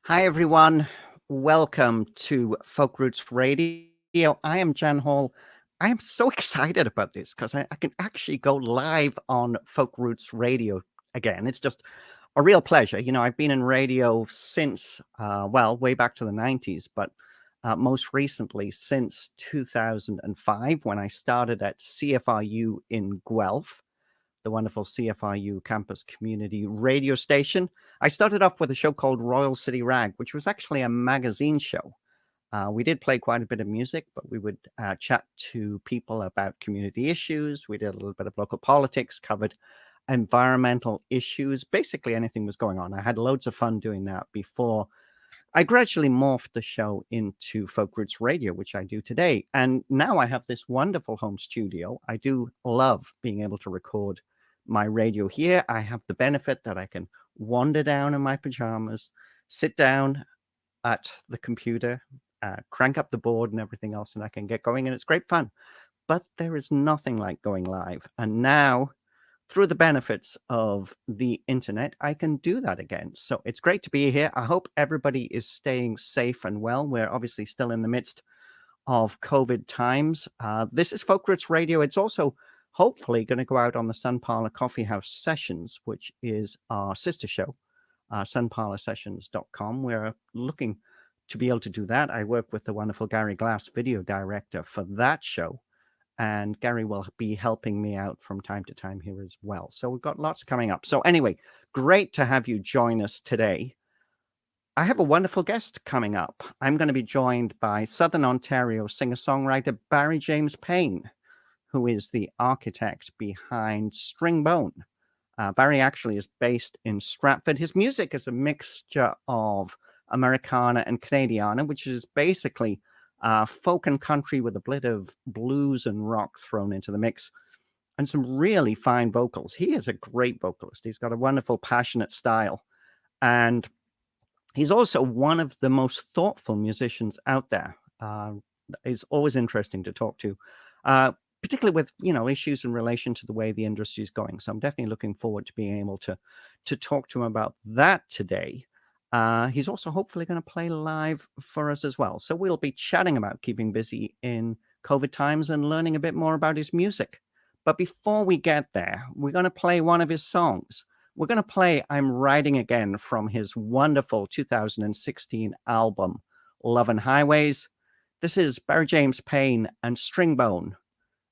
Hi, everyone. Welcome to Folk Roots Radio. I am Jan Hall. I am so excited about this because I can actually go live on Folk Roots Radio again. It's just a real pleasure. I've been in radio since, way back to the 90s, but most recently since 2005 when I started at CFRU in Guelph, the wonderful CFRU campus community radio station. I started off with a show called Royal City Rag, which was actually a magazine show. We did play quite a bit of music, but we would chat to people about community issues. We did a little bit of local politics, covered environmental issues. Basically, anything was going on. I had loads of fun doing that before I gradually morphed the show into Folk Roots Radio, which I do today. And now I have this wonderful home studio. I do love being able to record my radio here. I have the benefit that I can wander down in my pajamas, sit down at the computer, crank up the board and everything else, and I can get going. And it's great fun. But there is nothing like going live. And now, through the benefits of the internet, I can do that again. So it's great to be here. I hope everybody is staying safe and well. We're obviously still in the midst of COVID times. This is Folk Roots Radio. It's also hopefully going to go out on the Sun Parlor Coffee House Sessions, which is our sister show, sunparlorsessions.com. We're looking to be able to do that. I work with the wonderful Gary Glass, video director for that show. And Gary will be helping me out from time to time here as well. So we've got lots coming up. So anyway, great to have you join us today. I have a wonderful guest coming up. I'm going to be joined by Southern Ontario singer-songwriter Barry James Payne, who is the architect behind Stringbone. Barry actually is based in Stratford. His music is a mixture of Americana and Canadiana, which is basically folk and country with a bit of blues and rock thrown into the mix, and some really fine vocals. He is a great vocalist. He's got a wonderful, passionate style, and he's also one of the most thoughtful musicians out there. It's always interesting to talk to, particularly with issues in relation to the way the industry is going. So I'm definitely looking forward to being able to talk to him about that today. He's also hopefully going to play live for us as well. So we'll be chatting about keeping busy in COVID times and learning a bit more about his music. But before we get there, we're going to play one of his songs. We're going to play I'm Riding Again from his wonderful 2016 album, Love and Highways. This is Barry James Payne and Stringbone,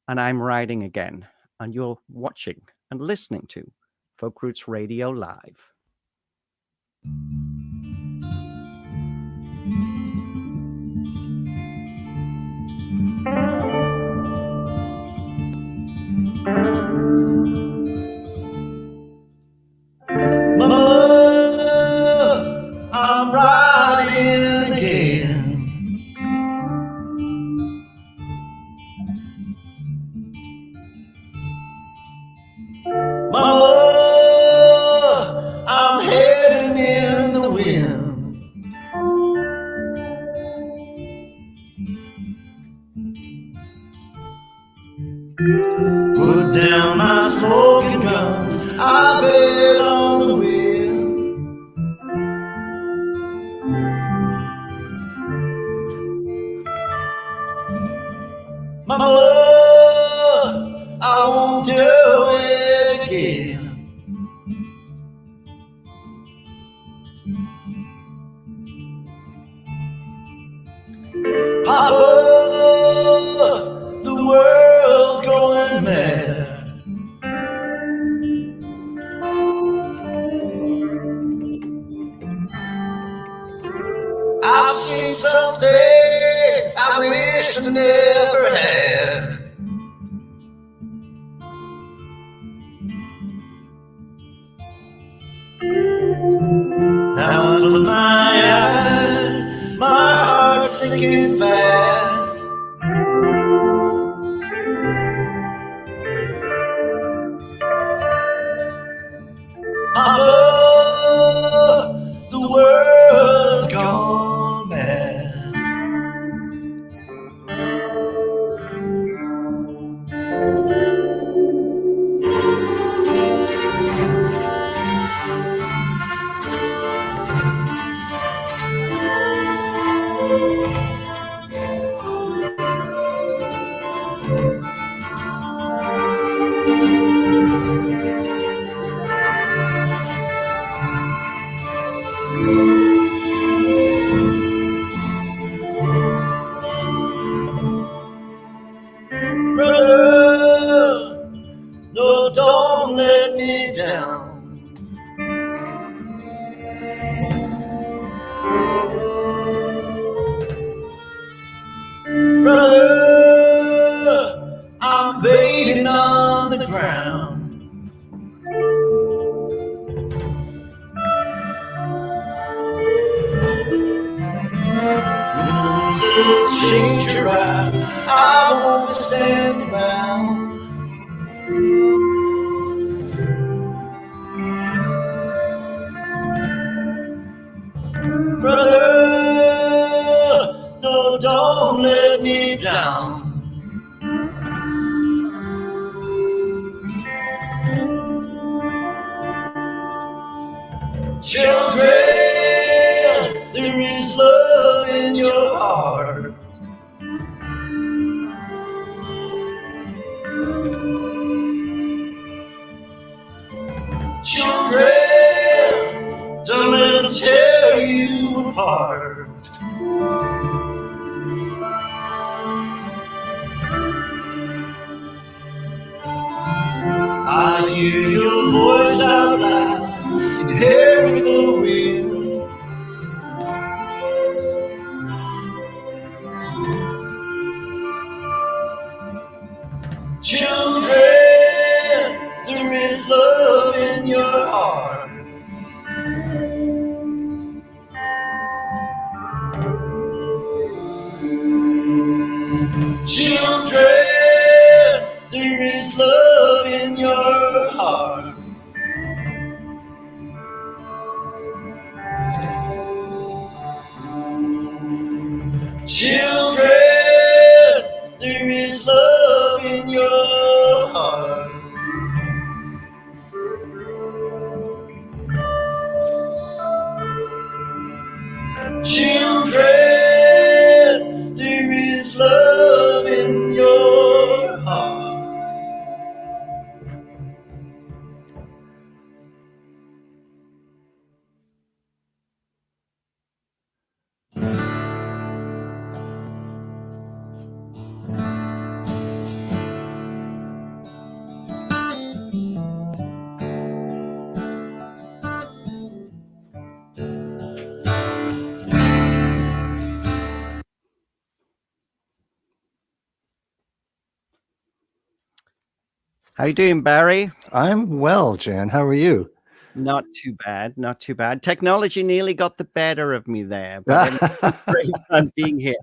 and I'm Riding Again. And you're watching and listening to Folk Roots Radio Live. Mother, I'm riding again. Mama, I'm heading in the wind. Put down my smoking guns, I bet on the wind. Mama, I won't do it again. Papa, the world's going mad. I've seen some things I wish I never had. Now I close my eyes, my heart's sinking fast. Mama, the world's gone mad. Brother, no, don't let me down. Brother, I'm bathing on the ground. To change your ride, I won't stand around. Brother, no, don't let me down. Children, there is love in your heart. Children, don't let them tear you apart. I hear your voice out loud and hear the wind. Children, there is love in your heart. Children, there is love in your heart. Children, there is love in your heart. Children, there is love in your heart. How you doing, Barry? I'm well, Jan. How are you? Not too bad, not too bad. Technology nearly got the better of me there, but it's great fun being here.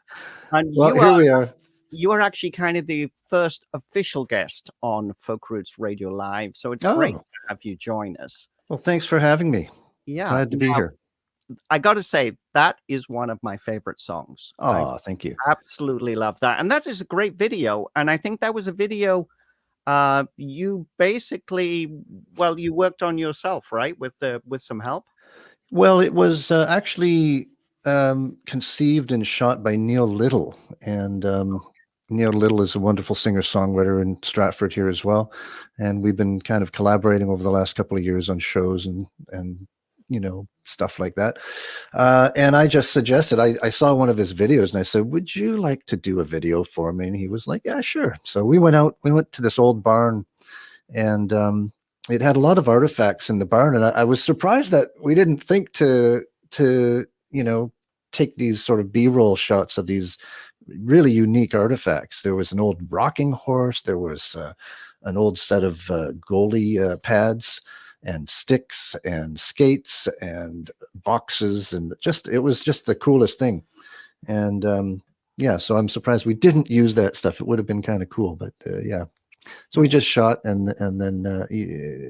And Well, here we are. you are actually kind of the first official guest on Folk Roots Radio Live, so it's great Oh, to have you join us. well, thanks for having me. Yeah, Glad to be now, here. I got to say that is one of my favorite songs. I Oh, thank you. absolutely love that, and that is a great video. And I think that was a video you basically, well, you worked on yourself, right? With some help. Well, it was actually conceived and shot by Neil Little, and Neil Little is a wonderful singer-songwriter in Stratford here as well, and we've been kind of collaborating over the last couple of years on shows and stuff like that. And I just suggested, I saw one of his videos and I said, would you like to do a video for me? And he was like, yeah, sure. So we went to this old barn, and it had a lot of artifacts in the barn. And I was surprised that we didn't think to take these sort of B-roll shots of these really unique artifacts. There was an old rocking horse. There was an old set of goalie pads and sticks and skates and boxes, and it was just the coolest thing. And yeah, so I'm surprised we didn't use that stuff. It would have been kind of cool, but yeah. So we just shot, and then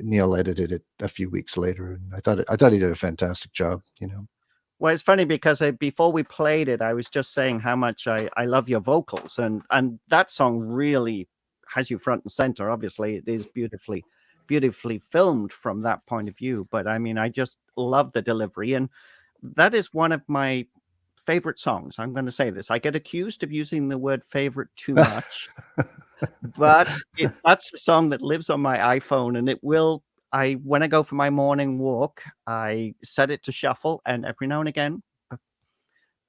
Neil edited it a few weeks later, and I thought he did a fantastic job. Well, it's funny because before we played it, I was just saying how much I love your vocals, and that song really has you front and center. Obviously, it is beautifully filmed from that point of view. But I mean, I just love the delivery, and that is one of my favorite songs. I'm going to say this. I get accused of using the word favorite too much, but that's a song that lives on my iPhone, and it will when I go for my morning walk, I set it to shuffle, and every now and again,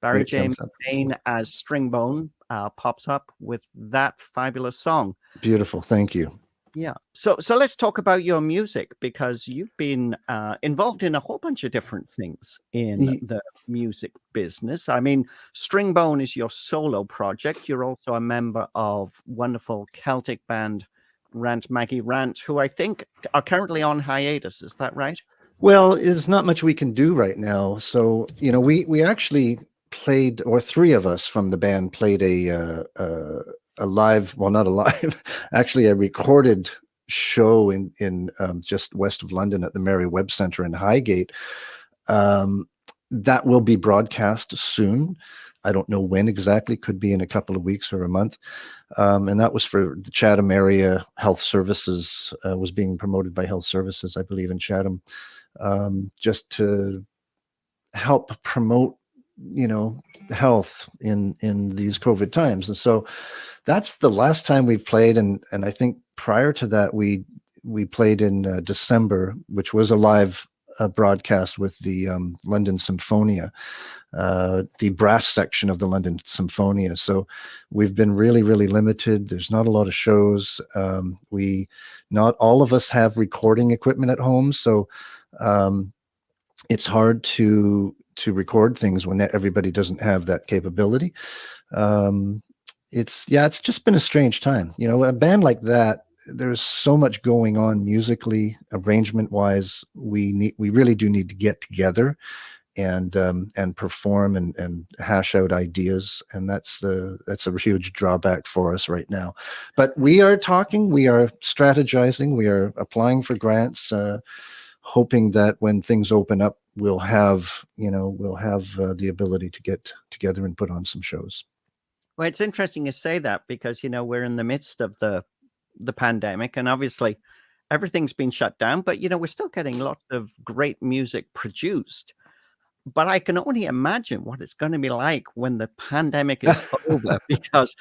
Barry It James comes up. Payne as Stringbone pops up with that fabulous song. Beautiful. Thank you. Yeah. So let's talk about your music, because you've been involved in a whole bunch of different things in Y- the music business. I mean, Stringbone is your solo project. You're also a member of wonderful Celtic band Rant Maggie Rant, who I think are currently on hiatus. Is that right? Well, there's not much we can do right now. So, we actually played, or three of us from the band played a live, well, not a live, actually a recorded show in just west of London at the Mary Webb Centre in Highgate. Um, that will be broadcast soon. I don't know when exactly, could be in a couple of weeks or a month. And that was for the Chatham area Health Services, was being promoted by Health Services, I believe, in Chatham, just to help promote, health in these COVID times. And so that's the last time we've played. And I think prior to that, we played in December, which was a live broadcast with the London Symphonia, the brass section of the London Symphonia. So we've been really, really limited. There's not a lot of shows. Not all of us have recording equipment at home, so it's hard to record things when everybody doesn't have that capability. It's just been a strange time. A band like that, there's so much going on musically, arrangement wise. We really do need to get together and perform and hash out ideas, and that's a huge drawback for us right now. But we are talking, we are strategizing, we are applying for grants, hoping that when things open up, we'll have the ability to get together and put on some shows. Well, it's interesting you say that, because we're in the midst of the pandemic, and obviously everything's been shut down, but we're still getting lots of great music produced. But I can only imagine what it's going to be like when the pandemic is over, because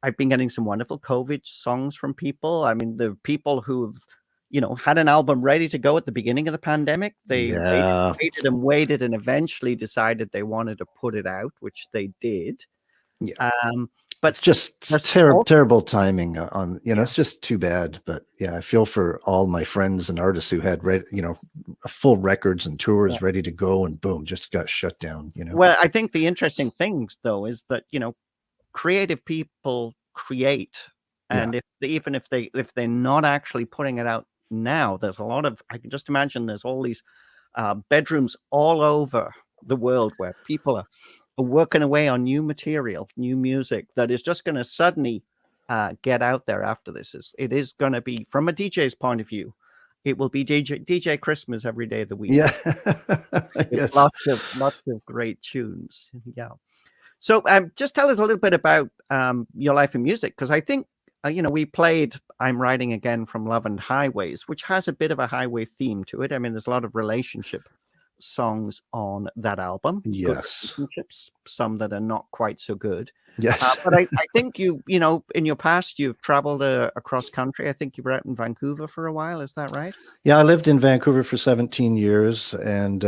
I've been getting some wonderful COVID songs from people. I mean, the people who've had an album ready to go at the beginning of the pandemic. They Yeah. waited and waited, and eventually decided they wanted to put it out, which they did. Yeah. But It's just there's terrible timing on, Yeah. it's just too bad. But yeah, I feel for all my friends and artists who had full records and tours ready to go, and boom, just got shut down. Well, I think the interesting things, though, is that creative people create, Yeah. and even if they're not actually putting it out now, there's a lot of, I can just imagine there's all these bedrooms all over the world where people are working away on new material, new music that is just going to suddenly get out there after this. It is going to be, from a DJ's point of view, it will be DJ Christmas every day of the week. Yeah. With Yes. lots of great tunes. Yeah. So just tell us a little bit about your life in music, because I think we played I'm Riding Again from Love and Highways, which has a bit of a highway theme to it. I mean, there's a lot of relationship songs on that album. Good Yes. relationships, some that are not quite so good. Yes. But I think in your past, you've traveled across country. I think you were out in Vancouver for a while. Is that right? Yeah, I lived in Vancouver for 17 years, and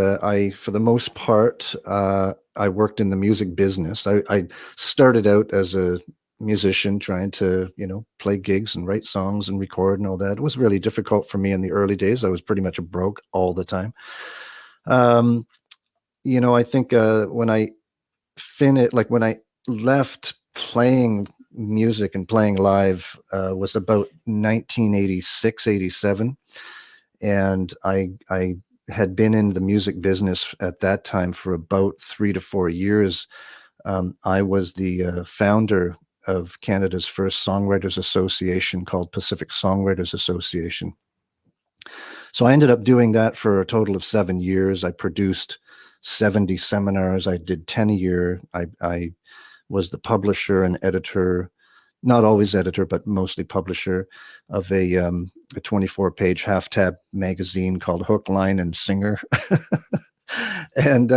for the most part, I worked in the music business. I started out as a musician, trying to, play gigs and write songs and record and all that. It was really difficult for me in the early days. I was pretty much broke all the time. I think when I when I left playing music and playing live, was about 1986, 87. And I had been in the music business at that time for about 3 to 4 years. I was the founder of Canada's first songwriters association, called Pacific Songwriters Association. So I ended up doing that for a total of 7 years. I produced 70 seminars. I did 10 a year. I was the publisher and editor, not always editor, but mostly publisher, of a 24-page half-tab magazine called Hook, Line, and Singer. And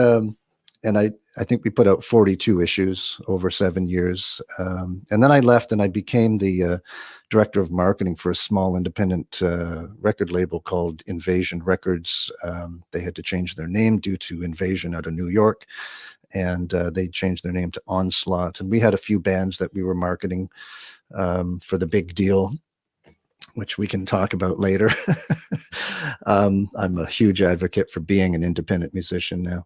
I think we put out 42 issues over 7 years. And then I left and I became the director of marketing for a small independent record label called Invasion Records. They had to change their name due to Invasion out of New York. And they changed their name to Onslaught. And we had a few bands that we were marketing for the big deal, which we can talk about later. I'm a huge advocate for being an independent musician now.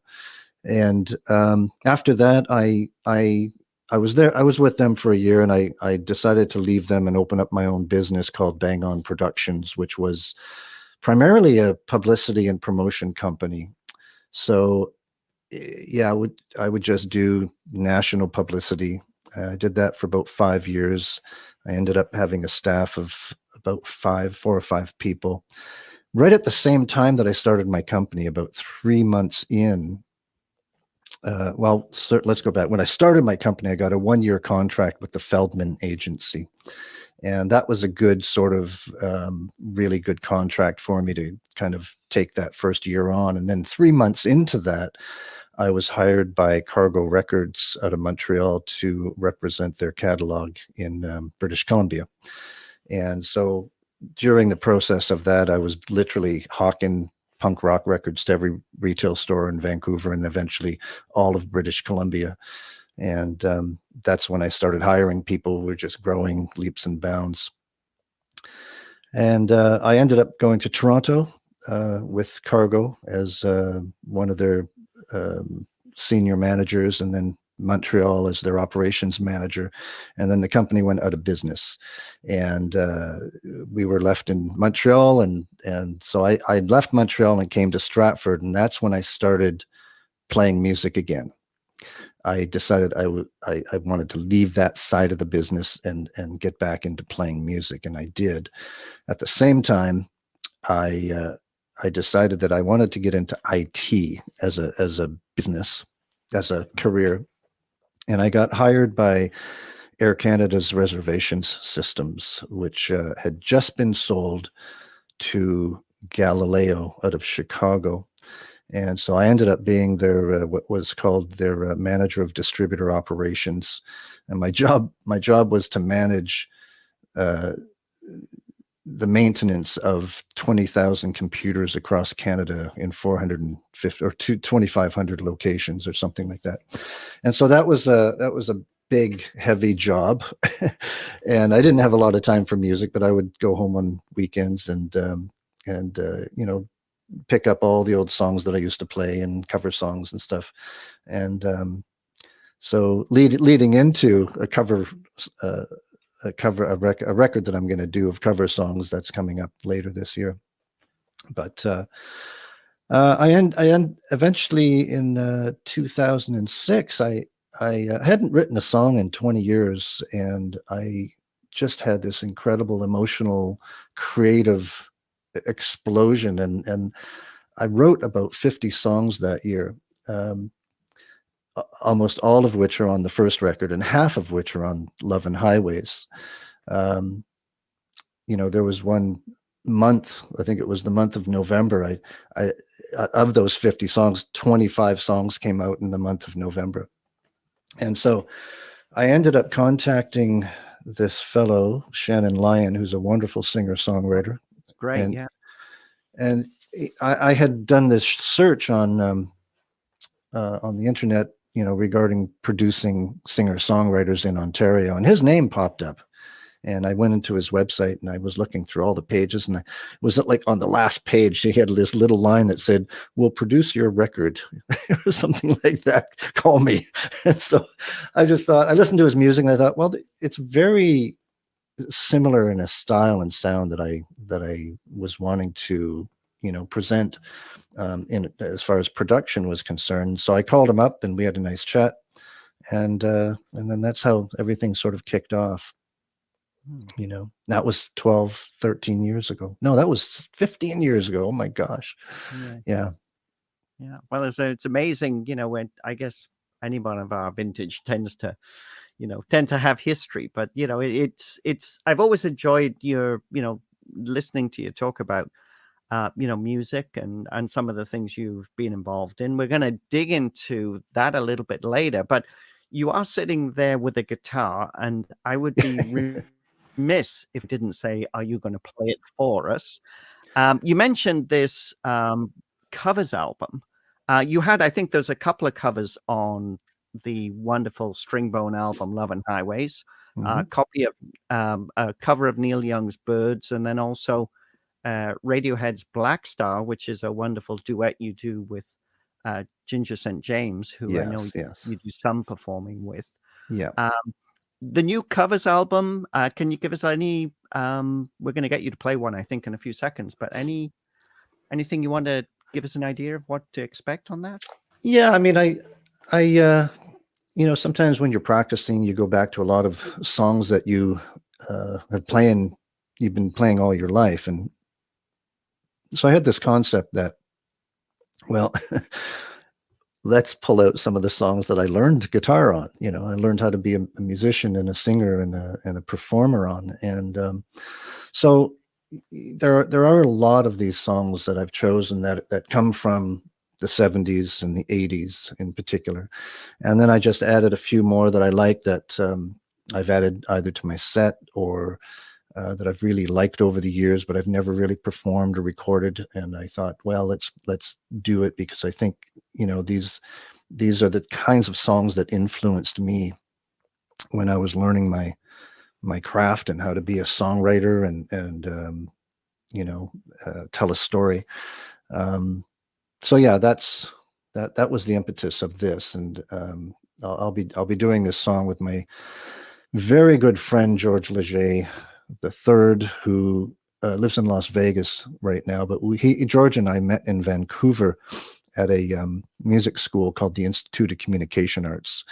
And after that, I was there. I was with them for a year, and I decided to leave them and open up my own business called Bang On Productions, which was primarily a publicity and promotion company. So yeah, I would just do national publicity. I did that for about 5 years. I ended up having a staff of about 4 or 5 people. Right at the same time that I started my company, about 3 months in, let's go back. When I started my company, I got a 1-year contract with the Feldman Agency. And that was a good sort of really good contract for me to kind of take that first year on. And then 3 months into that, I was hired by Cargo Records out of Montreal to represent their catalog in British Columbia. And so during the process of that, I was literally hawking punk rock records to every retail store in Vancouver and eventually all of British Columbia. And that's when I started hiring people who were just growing leaps and bounds. And I ended up going to Toronto with Cargo as one of their senior managers, and then Montreal as their operations manager. And then the company went out of business, and we were left in Montreal. And so I left Montreal and came to Stratford, and that's when I started playing music again. I decided I wanted to leave that side of the business and get back into playing music, and I did. At the same time, I decided that I wanted to get into IT as a business, as a career, and I got hired by Air Canada's reservations systems, which had just been sold to Galileo out of Chicago. And so I ended up being their what was called their manager of distributor operations, and my job was to manage the maintenance of 20,000 computers across Canada in 450 or 2,500 locations or something like that. And so that was a big, heavy job, and I didn't have a lot of time for music, but I would go home on weekends and pick up all the old songs that I used to play and cover songs and stuff. And so leading into a record that I'm going to do of cover songs that's coming up later this year. But I eventually in 2006, I hadn't written a song in 20 years, and I just had this incredible emotional, creative explosion, and I wrote about 50 songs that year, almost all of which are on the first record and half of which are on Love and Highways. There was one month, I think it was the month of November, I of those 50 songs, 25 songs came out in the month of November. And so I ended up contacting this fellow, Shannon Lyon, who's a wonderful singer-songwriter. Great, yeah. And I had done this search on the internet, regarding producing singer-songwriters in Ontario, and his name popped up. And I went into his website and I was looking through all the pages, and I was like on the last page, he had this little line that said, "We'll produce your record," or something like that. Call me. And so I just thought, I listened to his music and I thought, well, it's very similar in a style and sound that I was wanting to, present in as far as production was concerned. So I called him up and we had a nice chat, and then that's how everything sort of kicked off. That was 12, 13 years ago. No, that was 15 years ago. Oh my gosh. Yeah. Well, it's amazing, when I guess anyone of our vintage tends to have history, but it's I've always enjoyed your, listening to you talk about music and some of the things you've been involved in. We're going to dig into that a little bit later, but you are sitting there with a guitar, and I would be remiss if I didn't say, are you going to play it for us? You mentioned this covers album. You had, I think there's a couple of covers on the wonderful Stringbone album, Love and Highways, copy of a cover of Neil Young's Birds, and then also Radiohead's Black Star, which is a wonderful duet you do with Ginger St. James, who I know you do some performing with. Yeah. The new covers album, can you give us any, we're going to get you to play one, I think, in a few seconds, but anything you want to give us an idea of what to expect on that? Yeah, I mean, sometimes when you're practicing, you go back to a lot of songs that you've been playing all your life. And so I had this concept that, well, let's pull out some of the songs that I learned guitar on. I learned how to be a musician and a singer and a performer on. And so there are a lot of these songs that I've chosen that come from the 70s and the 80s in particular. And then I just added a few more that I like that I've added either to my set or that I've really liked over the years, but I've never really performed or recorded. And I thought, well, let's do it, because I think, these are the kinds of songs that influenced me when I was learning my craft and how to be a songwriter and tell a story. So yeah, that was the impetus of this. And I'll be doing this song with my very good friend George Leger III, who lives in Las Vegas right now. But George and I met in Vancouver at a music school called the Institute of Communication Arts.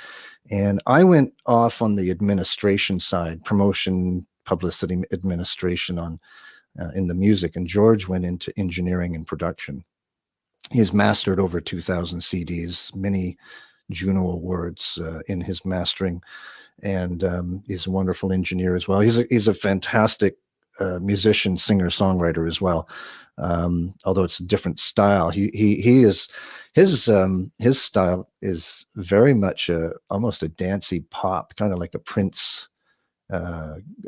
And I went off on the administration side, promotion, publicity, administration in the music. And George went into engineering and production. He's mastered over 2,000 CDs, many Juno Awards in his mastering. And he's a wonderful engineer as well. He's a fantastic musician, singer, songwriter as well. Although it's a different style, his style is very much almost a dancey pop, kind of like a Prince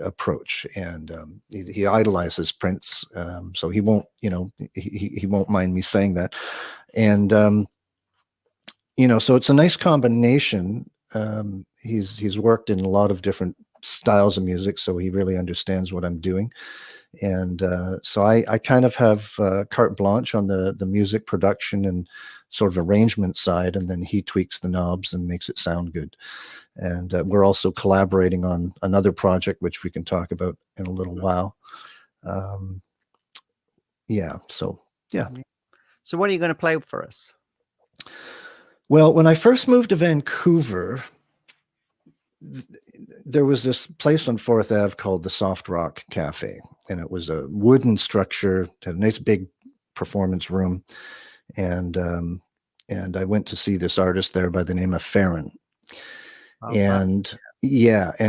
approach. And he idolizes Prince, so he won't, he won't mind me saying that. And so it's a nice combination. He's worked in a lot of different styles of music, so he really understands what I'm doing. And so I kind of have carte blanche on the music production and sort of arrangement side, and then he tweaks the knobs and makes it sound good. And we're also collaborating on another project, which we can talk about in a little while. Yeah. So what are you going to play for us? Well, when I first moved to Vancouver, there was this place on 4th Ave called the Soft Rock Cafe, and it was a wooden structure, had a nice big performance room, and I went to see this artist there by the name of Farron. And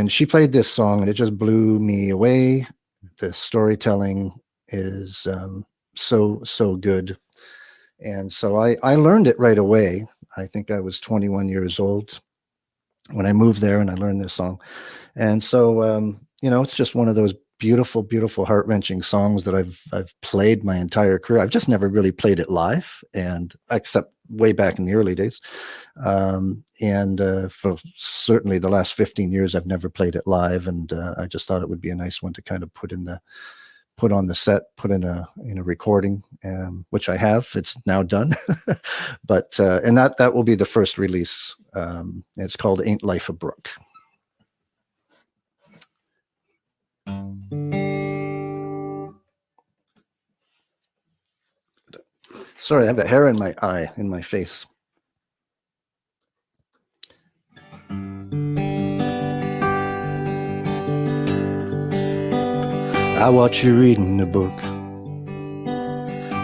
she played this song, and it just blew me away. The storytelling is so good, and so I learned it right away. I think I was 21 years old when I moved there, and I learned this song. And so it's just one of those beautiful, heart-wrenching songs that I've played my entire career. I've just never really played it live, and except way back in the early days. And for certainly the last 15 years, I've never played it live. And I just thought it would be a nice one to kind of put on the set, put in a recording, which I have. It's now done. But and that will be the first release. It's called Ain't Life a Brook. Sorry, I have a hair in my eye, in my face. I watch you reading the book.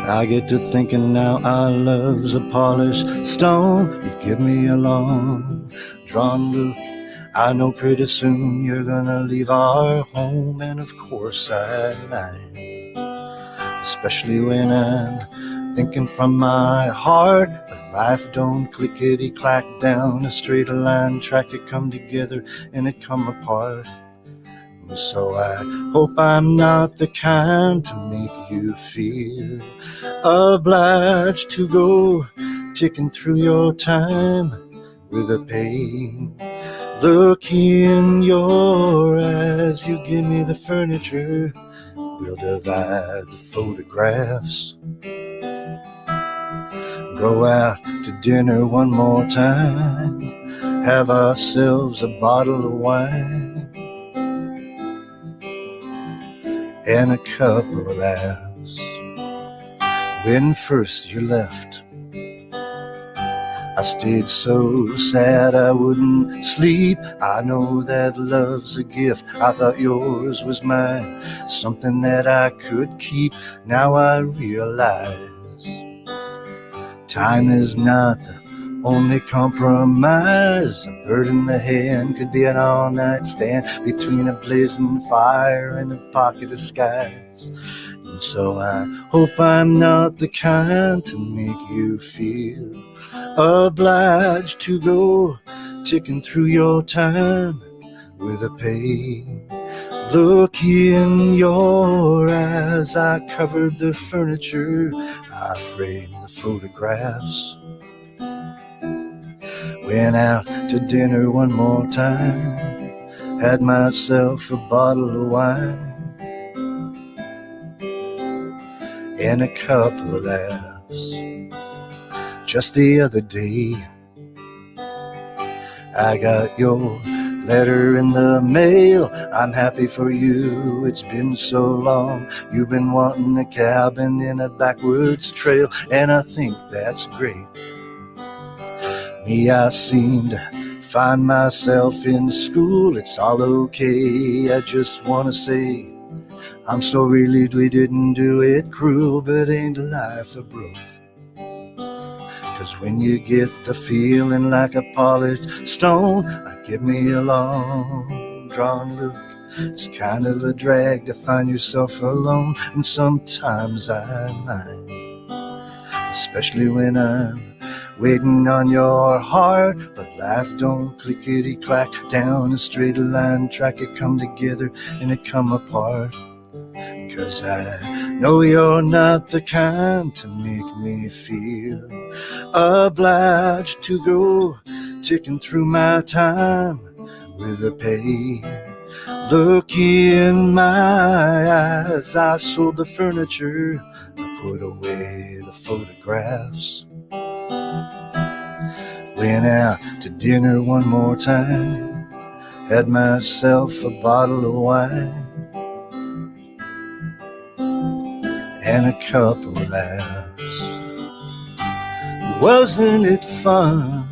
I get to thinking now our love's a polished stone. You give me a long, drawn look. I know pretty soon you're gonna leave our home, and of course I mind. This especially when I'm thinking from my heart. But life don't clickety-clack down a straight line track. It come together and it come apart. So I hope I'm not the kind to make you feel obliged to go ticking through your time with a pain. Look in your eyes, you give me the furniture, we'll divide the photographs. Go out to dinner one more time, have ourselves a bottle of wine and a couple of laughs. When first you left, I stayed so sad I wouldn't sleep. I know that love's a gift, I thought yours was mine, something that I could keep. Now I realize time is not the only compromise. A bird in the hand could be an all-night stand between a blazing fire and a pocket of skies. And so I hope I'm not the kind to make you feel obliged to go ticking through your time with a pain. Look in your eyes, I covered the furniture, I framed the photographs. Went out to dinner one more time, had myself a bottle of wine and a couple of laughs. Just the other day, I got your letter in the mail. I'm happy for you, it's been so long. You've been wanting a cabin in a backwoods trail, and I think that's great. Me, I seem to find myself in school. It's all okay, I just want to say I'm so relieved we didn't do it cruel, but ain't life a broke? 'Cause when you get the feeling like a polished stone, give me a long drawn look. It's kind of a drag to find yourself alone, and sometimes I mind, especially when I'm waiting on your heart. But life don't clickety-clack down a straight line track. It come together and it come apart. 'Cause I know you're not the kind to make me feel obliged to go ticking through my time with a pain. Look in my eyes, I sold the furniture, I put away the photographs. Went out to dinner one more time, had myself a bottle of wine and a couple of laughs. Wasn't it fun?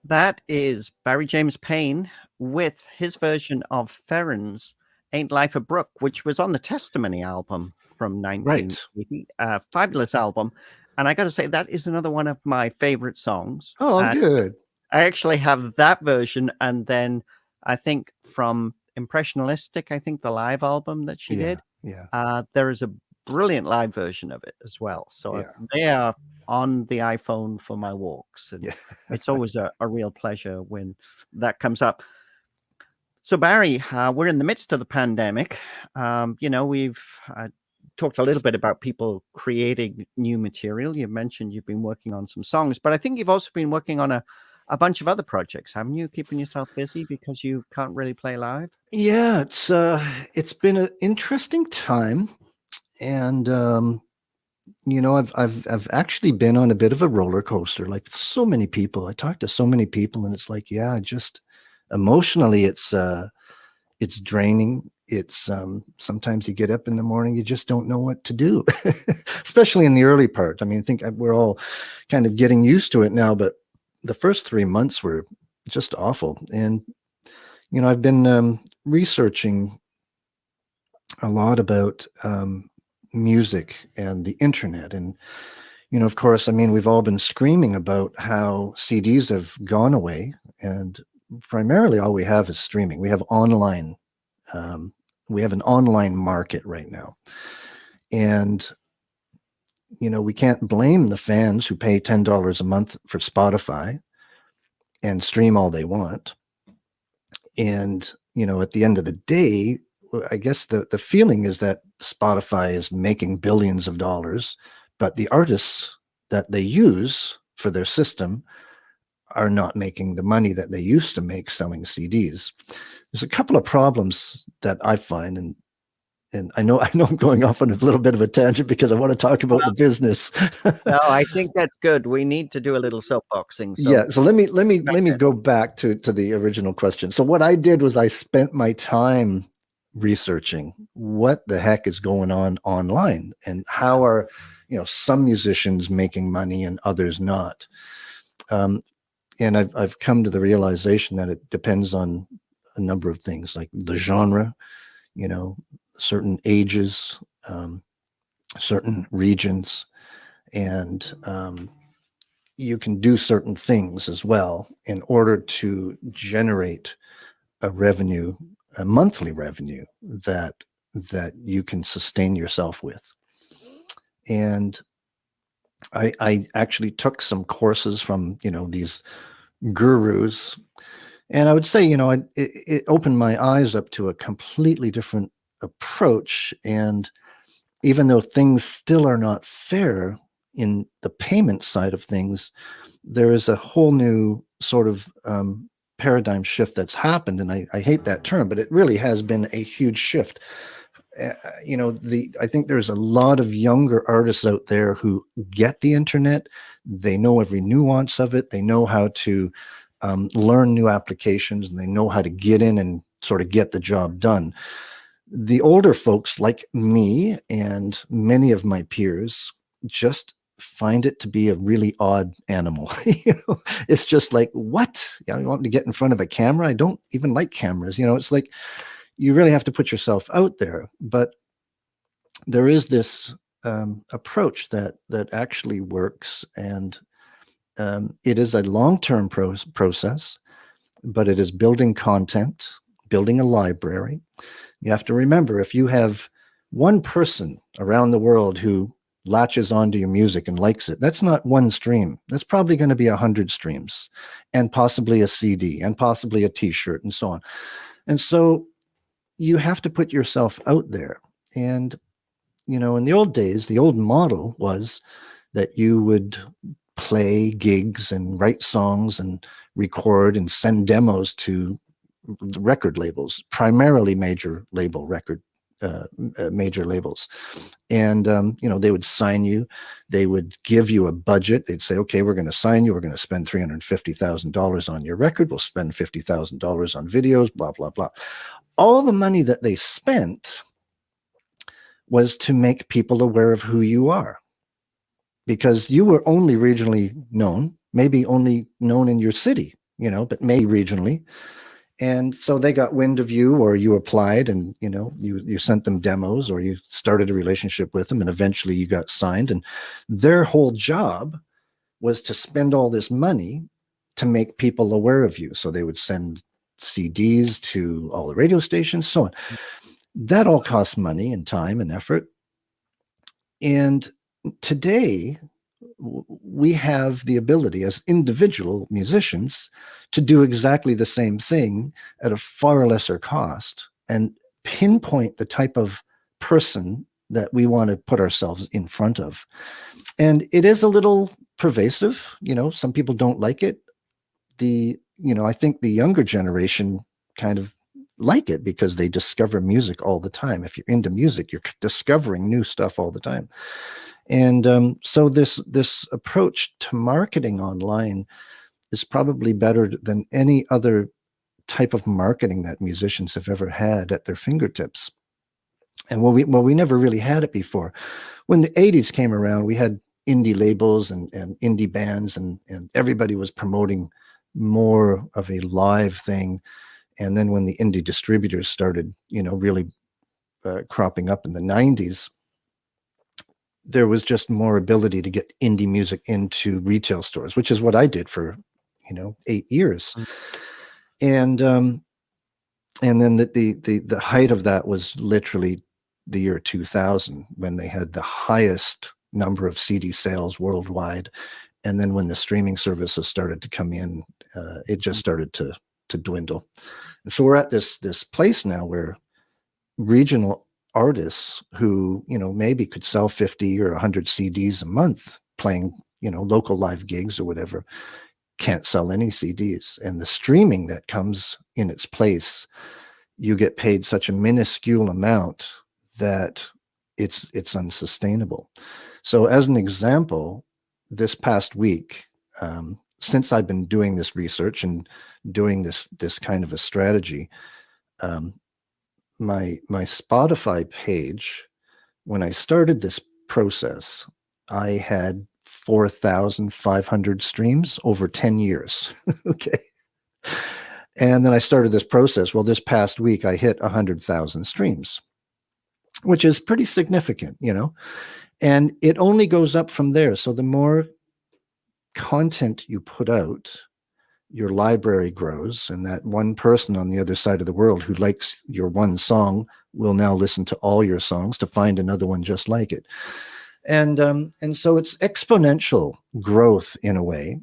That is Barry James Payne with his version of Ferron's Ain't Life a Brook, which was on the Testimony album from Right. 1980. Fabulous album. And I got to say, that is another one of my favorite songs. Oh, And good. I actually have that version. And then I think from Impressionistic, I think the live album that she did, Yeah. there is a brilliant live version of it as well. So Yeah. they are on the iPhone for my walks. And Yeah. it's always a real pleasure when that comes up. So, Barry, we're in the midst of the pandemic. We've talked a little bit about people creating new material. You mentioned you've been working on some songs, but I think you've also been working on a bunch of other projects, haven't you? Keeping yourself busy because you can't really play live? Yeah, it's been an interesting time, and I've actually been on a bit of a roller coaster. Like so many people, I talk to so many people, and it's like, yeah, just emotionally, It's draining. It's sometimes you get up in the morning, you just don't know what to do, especially in the early part. I mean, I think we're all kind of getting used to it now, but the first 3 months were just awful. And, I've been researching a lot about music and the internet. And, of course, I mean, we've all been screaming about how CDs have gone away, and primarily all we have is streaming. We have online. We have an online market right now. And, we can't blame the fans who pay $10 a month for Spotify and stream all they want. And, at the end of the day, I guess the feeling is that Spotify is making billions of dollars, but the artists that they use for their system are not making the money that they used to make selling CDs. There's a couple of problems that I find, and I know I'm going off on a little bit of a tangent because I want to talk about the business. No, I think that's good. We need to do a little soapboxing. So Yeah. So let me go back to the original question. So what I did was I spent my time researching what the heck is going on online, and how are some musicians making money and others not. And I've come to the realization that it depends on a number of things, like the genre, certain ages, certain regions, and you can do certain things as well in order to generate a revenue, a monthly revenue that you can sustain yourself with. And I actually took some courses from these gurus, and I would say it opened my eyes up to a completely different approach. And even though things still are not fair in the payment side of things, there is a whole new sort of paradigm shift that's happened. And I hate that term, but it really has been a huge shift. I think there's a lot of younger artists out there who get the internet. They know every nuance of it. They know how to learn new applications, and they know how to get in and sort of get the job done. The older folks like me and many of my peers just find it to be a really odd animal. It's just like, what? I want to get in front of a camera? I don't even like cameras. It's like you really have to put yourself out there. But there is this approach that actually works, and it is a long-term process, but it is building content, building a library. You have to remember, if you have one person around the world who latches onto your music and likes it, that's not one stream. That's probably going to be 100 streams, and possibly a CD, and possibly a t-shirt, and so on. And so you have to put yourself out there. And, in the old days, the old model was that you would play gigs and write songs and record and send demos to record labels, primarily major labels. And, they would sign you. They would give you a budget. They'd say, okay, we're going to sign you. We're going to spend $350,000 on your record. We'll spend $50,000 on videos, blah, blah, blah. All the money that they spent was to make people aware of who you are, because you were only regionally known, maybe only known in your city, but maybe regionally. And so they got wind of you, or you applied, and you sent them demos, or you started a relationship with them, and eventually you got signed. And their whole job was to spend all this money to make people aware of you. So they would send CDs to all the radio stations, so on. That all costs money and time and effort. And today we have the ability as individual musicians to do exactly the same thing at a far lesser cost, and pinpoint the type of person that we want to put ourselves in front of. And it is a little pervasive. Some people don't like it. I think the younger generation kind of like it because they discover music all the time. If you're into music, you're discovering new stuff all the time. And so this approach to marketing online is probably better than any other type of marketing that musicians have ever had at their fingertips. And we never really had it before. When the 80s came around, we had indie labels and indie bands, and everybody was promoting more of a live thing. And then when the indie distributors started, really cropping up in the 90s, there was just more ability to get indie music into retail stores, which is what I did for 8 years. And then the height of that was literally the year 2000, when they had the highest number of CD sales worldwide. And then when the streaming services started to come in, it just started to dwindle. And so we're at this place now where regional artists who maybe could sell 50 or 100 CDs a month playing local live gigs or whatever can't sell any CDs. And the streaming that comes in its place, you get paid such a minuscule amount that it's unsustainable. So as an example, this past week, since I've been doing this research and doing this kind of a strategy, my Spotify page, when I started this process, I had 4,500 streams over 10 years. Okay. And then I started this process. Well, this past week I hit 100,000 streams, which is pretty significant, and it only goes up from there. So the more content you put out, your library grows, and that one person on the other side of the world who likes your one song will now listen to all your songs to find another one just like it. And so it's exponential growth in a way.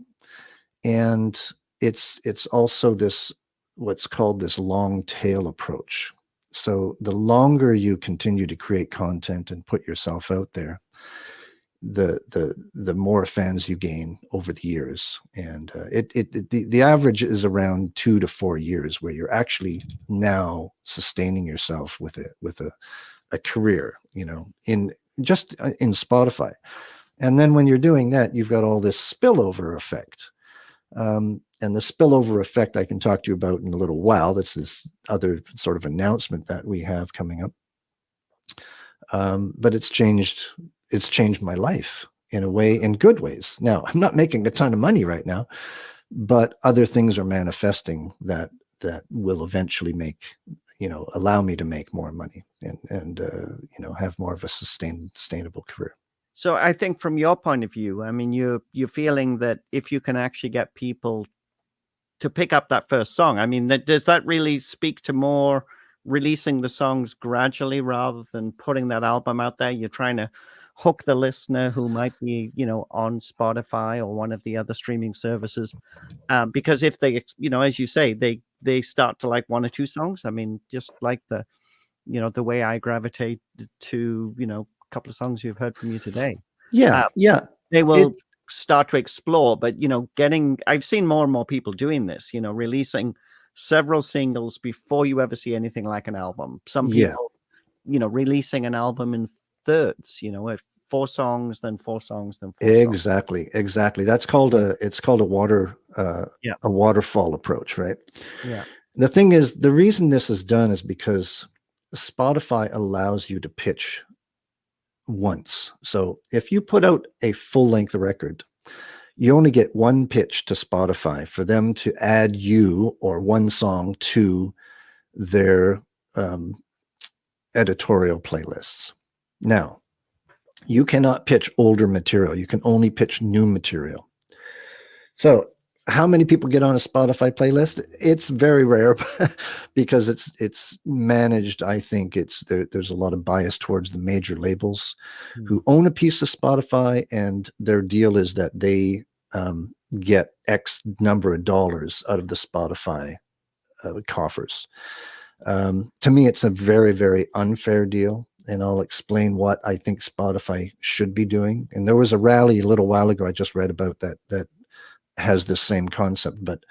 And it's also this, what's called this long tail approach. So the longer you continue to create content and put yourself out there, the more fans you gain over the years. And the average is around 2 to 4 years where you're actually now sustaining yourself with a career, in Spotify. And then when you're doing that, you've got all this spillover effect. And the spillover effect I can talk to you about in a little while. That's this other sort of announcement that we have coming up. But it's changed my life in a way, in good ways. Now, I'm not making a ton of money right now, but other things are manifesting that will eventually allow me to make more money and have more of a sustainable career. So I think from your point of view, I mean, you're feeling that if you can actually get people to pick up that first song, I mean, does that really speak to more releasing the songs gradually rather than putting that album out there? You're trying to hook the listener who might be, on Spotify or one of the other streaming services. Because if they, as you say, they start to like one or two songs. I mean, just like the way I gravitate to, a couple of songs you've heard from you today. Yeah. They will start to explore, but, I've seen more and more people doing this, releasing several singles before you ever see anything like an album. Some people, releasing an album in thirds, 4 songs, then 4 songs, then 4 songs. Exactly. That's called it's called a waterfall approach, right? Yeah. The thing is, the reason this is done is because Spotify allows you to pitch once. So if you put out a full-length record, you only get one pitch to Spotify for them to add you or one song to their editorial playlists. Now, you cannot pitch older material. You can only pitch new material. So how many people get on a Spotify playlist? It's very rare because it's managed. I think there's a lot of bias towards the major labels who own a piece of Spotify, and their deal is that they get X number of dollars out of the Spotify coffers. To me, it's a very, very unfair deal. And I'll explain what I think Spotify should be doing. And there was a rally a little while ago I just read about that has the same concept. But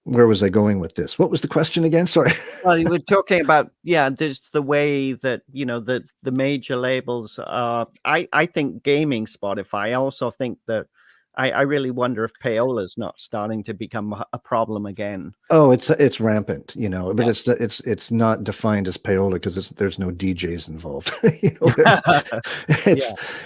where was I going with this? What was the question again? Sorry. Well, you were talking about, there's the way that, the major labels are, I think, gaming Spotify. I also think that I really wonder if payola is not starting to become a problem again. Oh, it's rampant, but Yeah. it's not defined as payola because there's no DJs involved.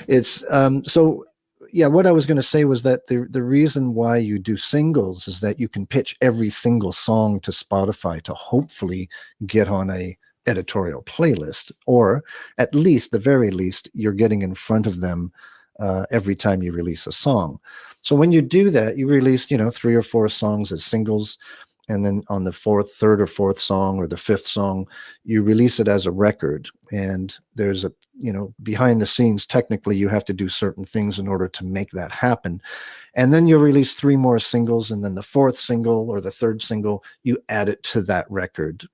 It's Yeah. so yeah. What I was going to say was that the reason why you do singles is that you can pitch every single song to Spotify to hopefully get on a editorial playlist, or at least the very least you're getting in front of them every time you release a song. So when you do that, you release 3 or 4 songs as singles, and then on the third or fourth song or the fifth song, you release it as a record. And there's a behind the scenes, technically you have to do certain things in order to make that happen. And then you release 3 more singles, and then the fourth single or the third single, you add it to that record.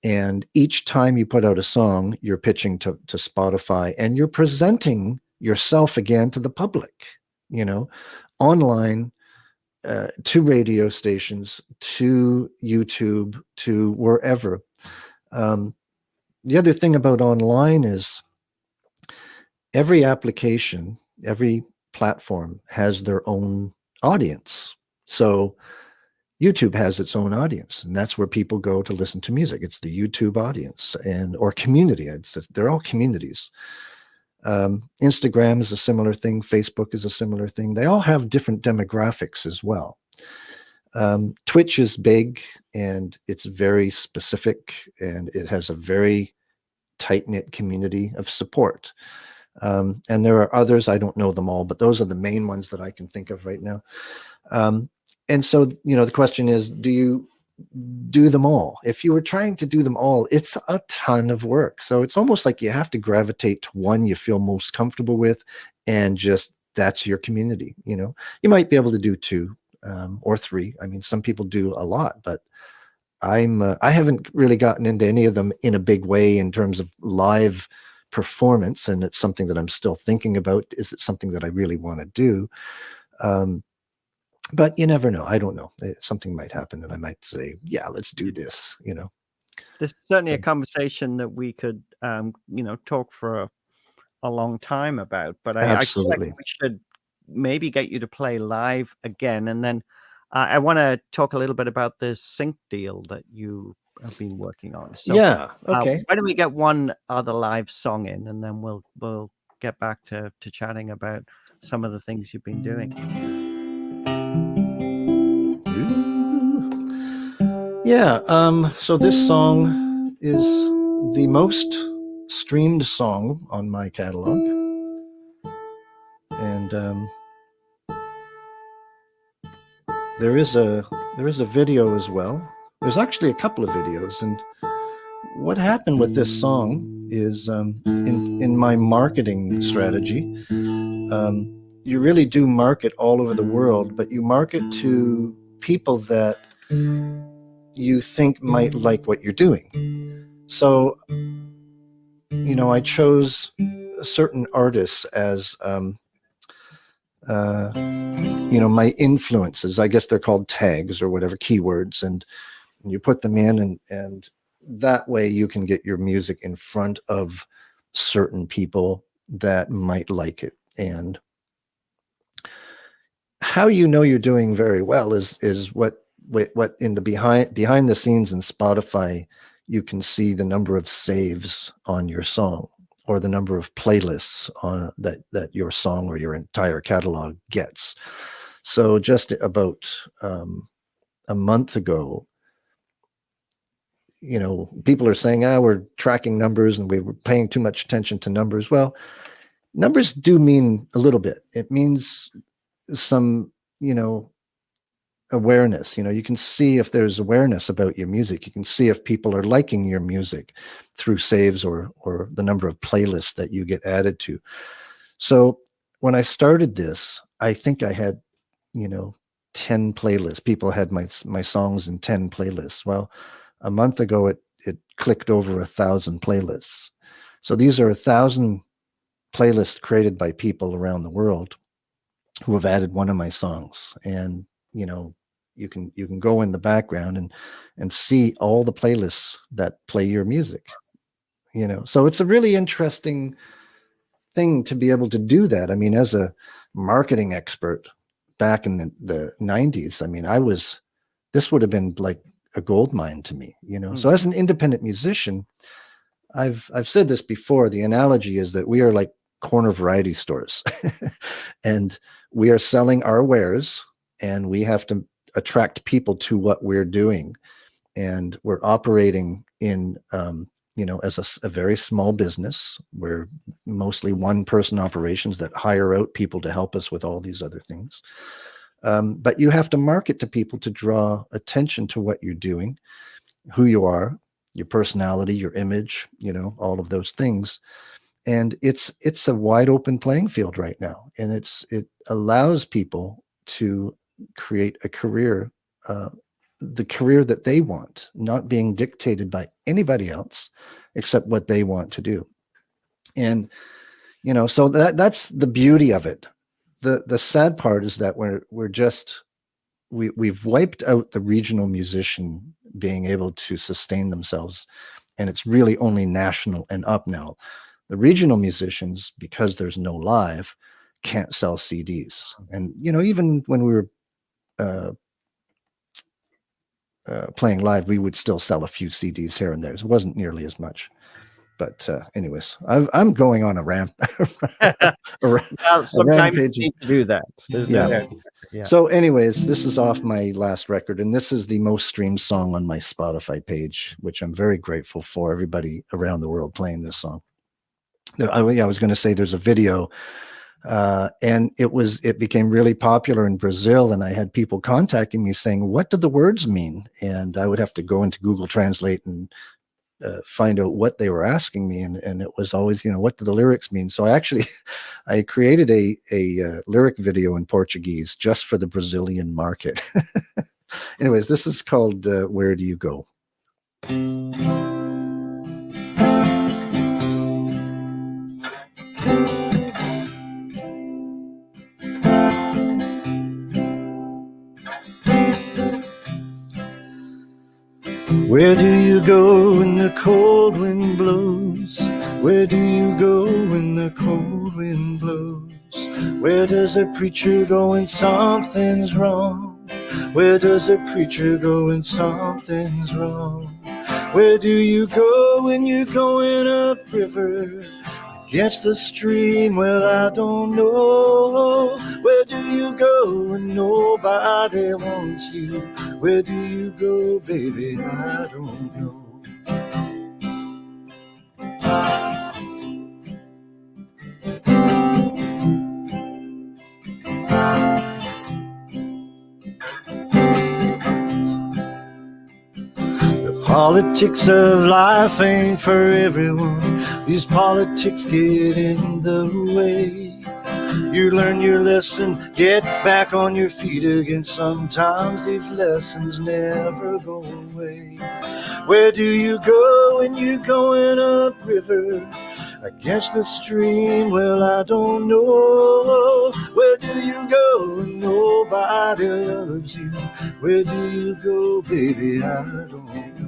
And each time you put out a song, you're pitching to Spotify, and you're presenting yourself again to the public, online, to radio stations, to YouTube, to wherever. The other thing about online is every application, every platform has their own audience. So YouTube has its own audience, and that's where people go to listen to music. It's the YouTube audience or community. They're all communities. Instagram is a similar thing. Facebook is a similar thing. They all have different demographics as well. Twitch is big, and it's very specific, and it has a very tight-knit community of support. And there are others, I don't know them all, but those are the main ones that I can think of right now. And so, the question is, do you do them all? If you were trying to do them all, it's a ton of work. So it's almost like you have to gravitate to one you feel most comfortable with, and just that's your community. You might be able to do 2 or 3. I mean, some people do a lot, but I haven't really gotten into any of them in a big way in terms of live performance, and it's something that I'm still thinking about. Is it something that I really want to do? But you never know. I don't know. Something might happen that I might say, yeah, let's do this. There's certainly a conversation that we could, talk for a long time about. But I feel like Absolutely. we should maybe get you to play live again, and then I want to talk a little bit about this sync deal that you have been working on. So Yeah. Okay. why don't we get one other live song in, and then we'll get back to chatting about some of the things you've been doing. Yeah. So this song is the most streamed song on my catalog, and there is a video as well. There's actually a couple of videos, and what happened with this song is in my marketing strategy, you really do market all over the world, but you market to people that you think might like what you're doing. So, I chose certain artists as my influences. I guess they're called tags or whatever, keywords, and you put them in, and that way you can get your music in front of certain people that might like it. And how you're doing very well is what in the behind the scenes in Spotify, you can see the number of saves on your song, or the number of playlists on that your song or your entire catalog gets. So just about a month ago, people are saying, we're tracking numbers and we were paying too much attention to numbers. Well, numbers do mean a little bit. It means some, awareness. You can see if there's awareness about your music. You can see if people are liking your music through saves or the number of playlists that you get added to. So when I started this, I think I had, 10 playlists. People had my songs in 10 playlists. Well, a month ago, it clicked over 1,000 playlists. So these are 1,000 playlists created by people around the world who have added one of my songs. And, you can go in the background and see all the playlists that play your music, So it's a really interesting thing to be able to do that. I mean, as a marketing expert, back in the 90s, I mean, this would have been like a gold mine to me, you know. So as an independent musician, I've said this before. The analogy is that we are like corner variety stores, and we are selling our wares, and we have to attract people to what we're doing, and we're operating in you know, as a very small business. We're mostly one-person operations that hire out people to help us with all these other things. But you have to market to people to draw attention to what you're doing, who you are, your personality, your image, you know, all of those things. And it's a wide open playing field right now. And it allows people to create a career, the career that they want, not being dictated by anybody else except what they want to do. And, you know, so that's the beauty of it. The sad part is that we've wiped out the regional musician being able to sustain themselves, and it's really only national and up now. The regional musicians, because there's no live, can't sell CDs. And, you know, even when we were playing live, we would still sell a few CDs here and there. It wasn't nearly as much. But anyways, I'm going on a ramp. Well, sometimes you need to do that. Yeah. So anyways, this is off my last record, and this is the most streamed song on my Spotify page, which I'm very grateful for everybody around the world playing this song. I was going to say there's a video, and it became really popular in Brazil, and I had people contacting me saying, what do the words mean? And I would have to go into Google Translate and find out what they were asking me, and it was always, you know, what do the lyrics mean? So I created a lyric video in Portuguese just for the Brazilian market. Anyways, this is called Where Do You Go? Where do you go when the cold wind blows? Where do you go when the cold wind blows? Where does a preacher go when something's wrong? Where does a preacher go when something's wrong? Where do you go when you're going upriver against the stream? Well, I don't know. Where do you go when nobody wants you? Where do you go, baby? I don't know. The politics of life ain't for everyone. These politics get in the way. You learn your lesson, get back on your feet again. Sometimes these lessons never go away. Where do you go when you're going upriver against the stream? Well, I don't know. Where do you go when nobody loves you? Where do you go, baby? I don't know.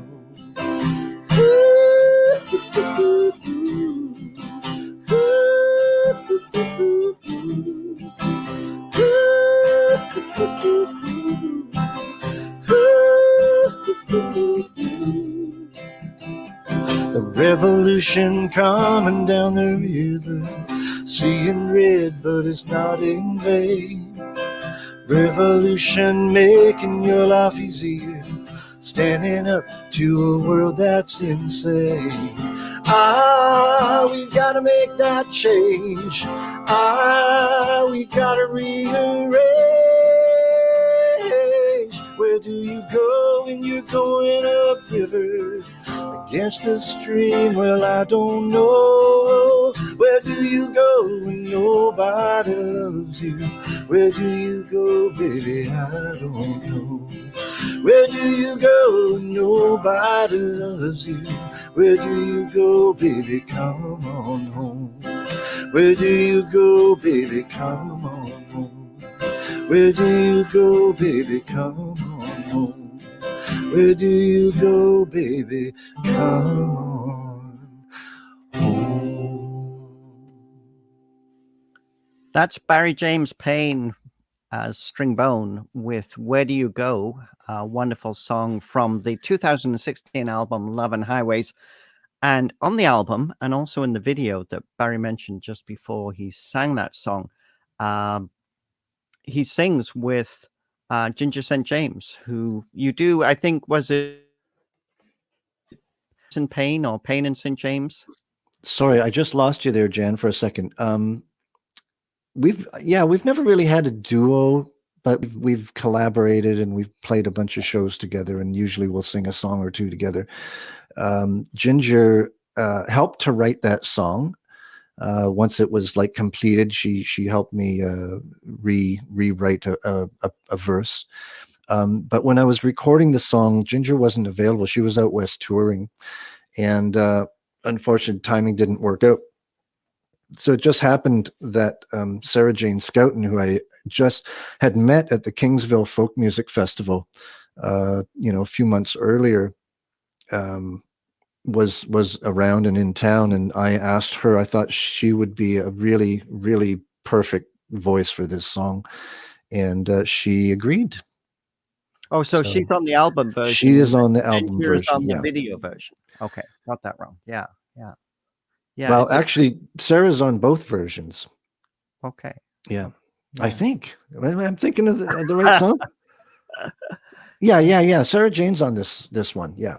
The revolution coming down the river, seeing red, but it's not in vain. Revolution making your life easier, standing up to a world that's insane. We gotta make that change. We gotta rearrange. Where do you go when you're going upriver against the stream? Well, I don't know. Where do you go when nobody loves you? Where do you go, baby? I don't know. Where do you go when nobody loves you? Where do you go, baby? Come on home. Where do you go, baby? Come on home. Where do you go, baby? Come on home. Where do you go, baby? Come on home. That's Barry James Payne as Stringbone with Where Do You Go? A wonderful song from the 2016 album Love and Highways. And on the album, and also in the video that Barry mentioned just before he sang that song, um, he sings with Ginger St. James, who you do, I think, was it in Payne or Payne and St. James? Sorry, I just lost you there, Jan, for a second. We've never really had a duo, but we've collaborated and we've played a bunch of shows together, and usually we'll sing a song or two together. Ginger helped to write that song. Once it was like completed, she helped me rewrite a verse. But when I was recording the song, Ginger wasn't available. She was out west touring, and unfortunately, timing didn't work out. So it just happened that Sarah Jane Scouten, who I just had met at the Kingsville Folk Music Festival, a few months earlier, was around and in town, and I asked her. I thought she would be a really, really perfect voice for this song, and she agreed. Oh, so she's on the album version. She is on the album version. On the video version. Okay, got that wrong. Yeah. Well, actually, Sarah's on both versions. Okay. Yeah. I think. I'm thinking of the right song. Yeah. Sarah Jane's on this one. Yeah.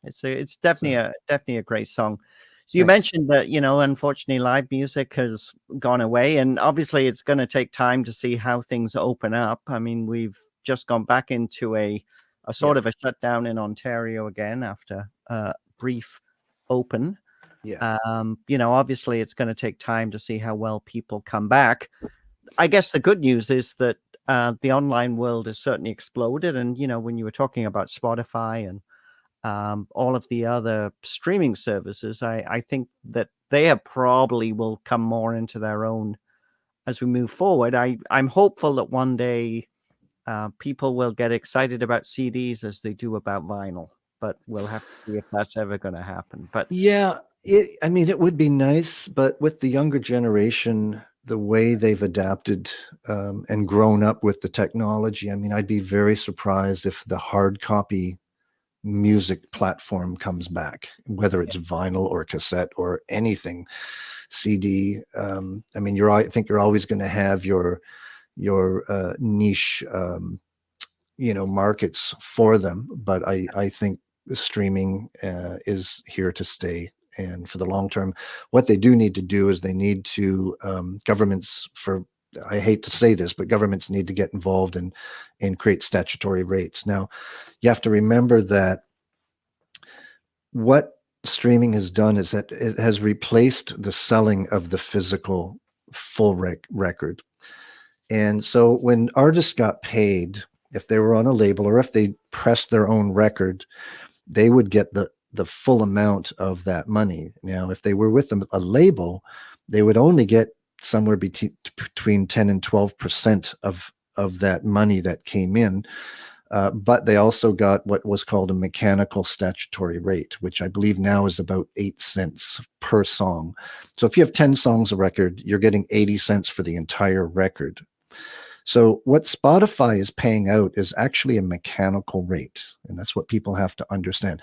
It's definitely a great song. So you mentioned that, unfortunately live music has gone away, and obviously it's going to take time to see how things open up. I mean, we've just gone back into a sort of a shutdown in Ontario again after a brief open. Yeah. Obviously it's going to take time to see how well people come back. I guess the good news is that the online world has certainly exploded. And, when you were talking about Spotify and all of the other streaming services, I think that they have probably will come more into their own as we move forward. I'm hopeful that one day people will get excited about CDs as they do about vinyl, but we'll have to see if that's ever going to happen. But yeah, it would be nice, but with the younger generation, the way they've adapted and grown up with the technology, I'd be very surprised if the hard copy music platform comes back, whether it's vinyl or cassette or anything, CD. I think you're always going to have your niche, markets for them, but I think the streaming is here to stay. And for the long term, what they do need to do is they need to governments, I hate to say this, but governments need to get involved and create statutory rates. Now, you have to remember that what streaming has done is that it has replaced the selling of the physical full record. And so when artists got paid, if they were on a label or if they pressed their own record, they would get the full amount of that money. Now, if they were with a label, they would only get somewhere between 10 and 12% of that money that came in. But they also got what was called a mechanical statutory rate, which I believe now is about 8 cents per song. So if you have 10 songs a record, you're getting 80 cents for the entire record. So what Spotify is paying out is actually a mechanical rate, and that's what people have to understand.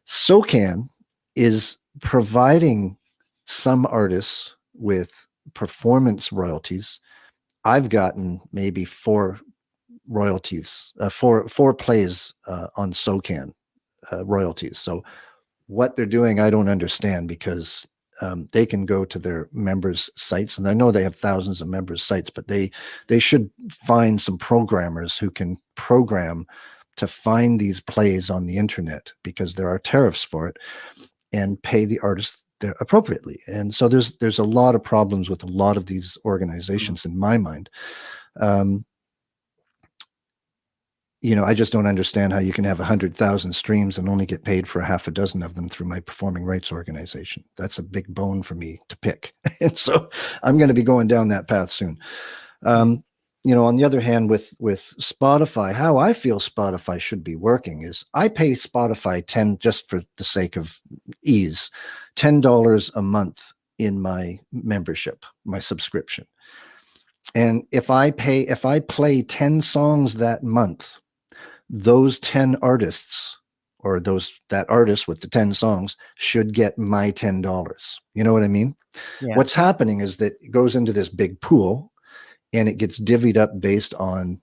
SOCAN is providing some artists with performance royalties. I've gotten maybe 4 royalties, four plays on SOCAN royalties. So what they're doing, I don't understand, because they can go to their members' sites, and I know they have thousands of members' sites, but they should find some programmers who can program to find these plays on the internet, because there are tariffs for it, and pay the artists there appropriately. And so there's a lot of problems with a lot of these organizations in my mind. I just don't understand how you can have 100,000 streams and only get paid for half a dozen of them through my performing rights organization. That's a big bone for me to pick. And so I'm going to be going down that path soon. On the other hand, with Spotify, how I feel Spotify should be working is I pay Spotify just for the sake of ease, $10 a month in my membership, my subscription. And if I play 10 songs that month, those 10 artists or that artist with the 10 songs should get my $10. You know what I mean? Yeah. What's happening is that it goes into this big pool and it gets divvied up based on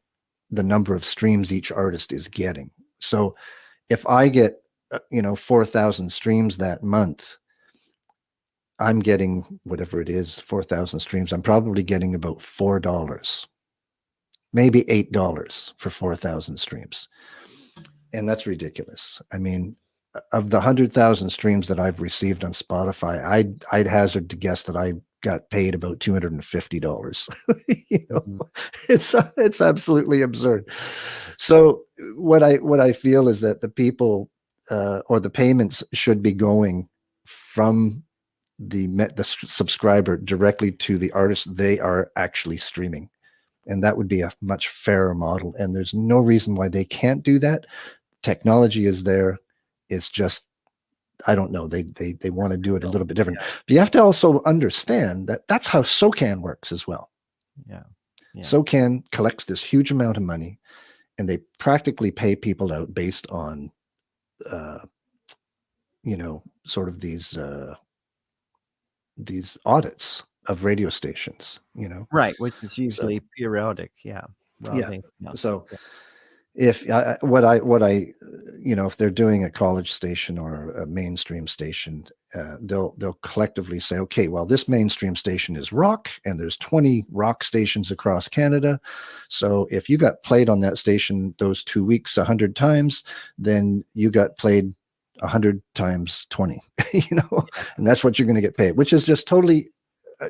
the number of streams each artist is getting. So if I get 4,000 streams that month, I'm getting whatever it is, 4,000 streams. I'm probably getting about $4, maybe $8 for 4,000 streams. And that's ridiculous. I mean, of the 100,000 streams that I've received on Spotify, I'd hazard to guess that I got paid about $250. Mhm. It's absolutely absurd. So what I feel is that the people or the payments should be going from the subscriber directly to the artist they are actually streaming, and that would be a much fairer model. And there's no reason why they can't do that. Technology is there. It's just, I don't know. They want to do it a little bit different. Yeah. But you have to also understand that that's how SOCAN works as well. Yeah. Yeah. SOCAN collects this huge amount of money, and they practically pay people out based on, sort of these audits of radio stations. Right, which is usually periodic. Yeah. Yeah. Yeah. So Yeah. if if they're doing a college station or a mainstream station, they'll collectively say, okay, well, this mainstream station is rock, and there's 20 rock stations across Canada. So if you got played on that station those 2 weeks 100 times, then you got played 100 times 20, and that's what you're going to get paid, which is just totally,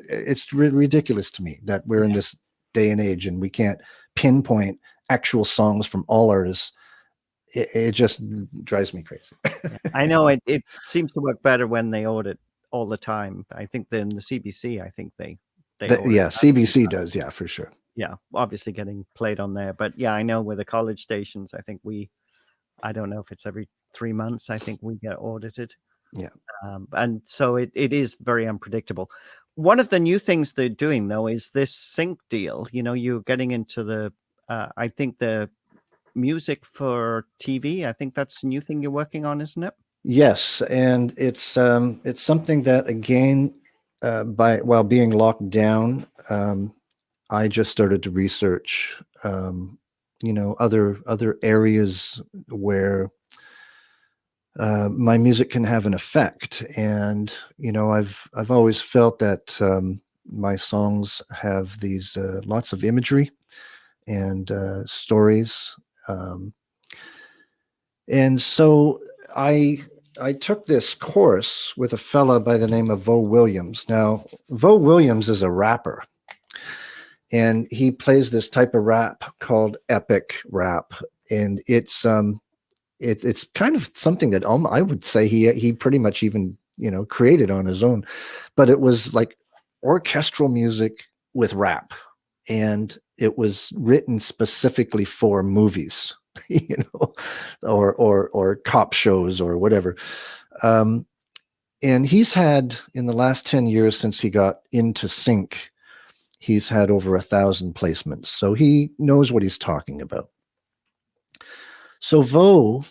it's ridiculous to me that we're in this day and age and we can't pinpoint actual songs from all artists. It just drives me crazy. I know it seems to work better when they audit all the time. I think then the CBC, I think they audit. Yeah, CBC does. Yeah, for sure. Yeah, obviously getting played on there. But yeah, I know with the college stations, I think I don't know if it's every 3 months, I think we get audited. Yeah. And so it is very unpredictable. One of the new things they're doing, though, is this sync deal. You're getting into the, I think the music for TV. I think that's a new thing you're working on, isn't it? Yes, and it's something that, again, while being locked down, I just started to research, other areas where my music can have an effect. And I've always felt that my songs have these lots of imagery and stories, and so I took this course with a fella by the name of Vo Williams. Now, Vo Williams is a rapper, and he plays this type of rap called epic rap, and it's kind of something that I would say he pretty much even created on his own, but it was like orchestral music with rap, and it was written specifically for movies, or cop shows or whatever. And he's had, in the last 10 years since he got into sync, he's had over 1,000 placements. So he knows what he's talking about. So Vo,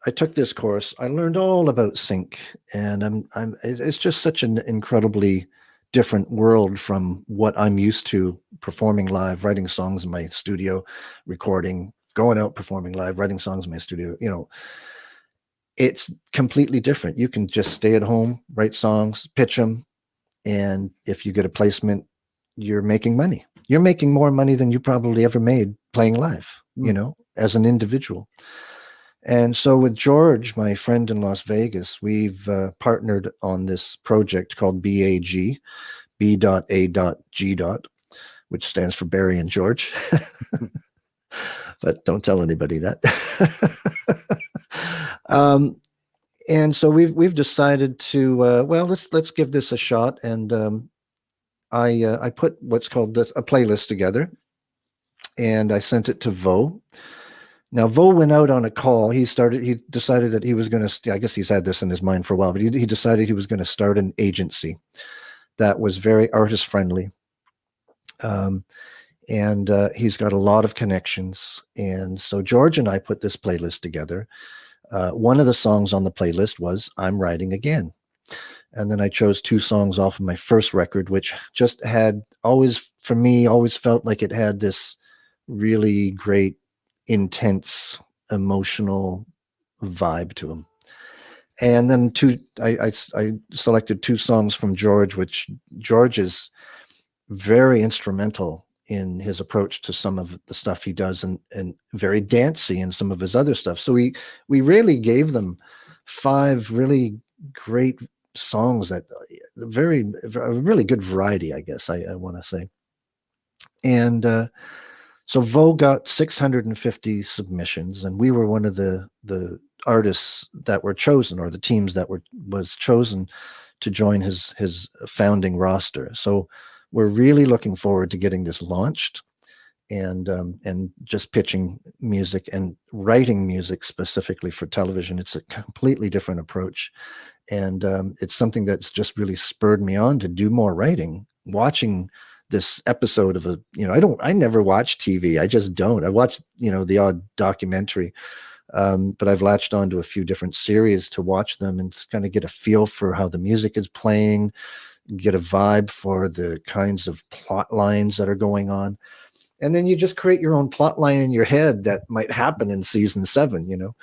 I took this course. I learned all about sync, and it's just such an incredibly different world from what I'm used to performing live, writing songs in my studio, recording, going out, performing live, writing songs in my studio. It's completely different. You can just stay at home, write songs, pitch them, and if you get a placement, you're making money. You're making more money than you probably ever made playing live, as an individual. And so with George, my friend in Las Vegas, we've partnered on this project called BAG, B.A.G., which stands for Barry and George. But don't tell anybody that. And so we've decided to let's give this a shot. And I put what's called a playlist together, and I sent it to Vo. Now, Vo went out on a call. He decided that he was going to, I guess he's had this in his mind for a while, but he decided he was going to start an agency that was very artist friendly. Um, and he's got a lot of connections. And so George and I put this playlist together. One of the songs on the playlist was I'm Writing Again. And then I chose two songs off of my first record, which just had always, for me, always felt like it had this really great, intense, emotional vibe to them. And then I selected two songs from George, which George is very instrumental in his approach to some of the stuff he does, and very dancey in some of his other stuff. So we really gave them five really great songs that a really good variety, I guess I want to say. And so Vo got 650 submissions, and we were one of the artists that were chosen, or the teams that was chosen to join his founding roster. So we're really looking forward to getting this launched, and just pitching music and writing music specifically for television. It's a completely different approach, and it's something that's just really spurred me on to do more writing. Watching this episode of I never watch TV. I just don't. I watch, the odd documentary, but I've latched on to a few different series to watch them and kind of get a feel for how the music is playing, get a vibe for the kinds of plot lines that are going on. And then you just create your own plot line in your head that might happen in season 7,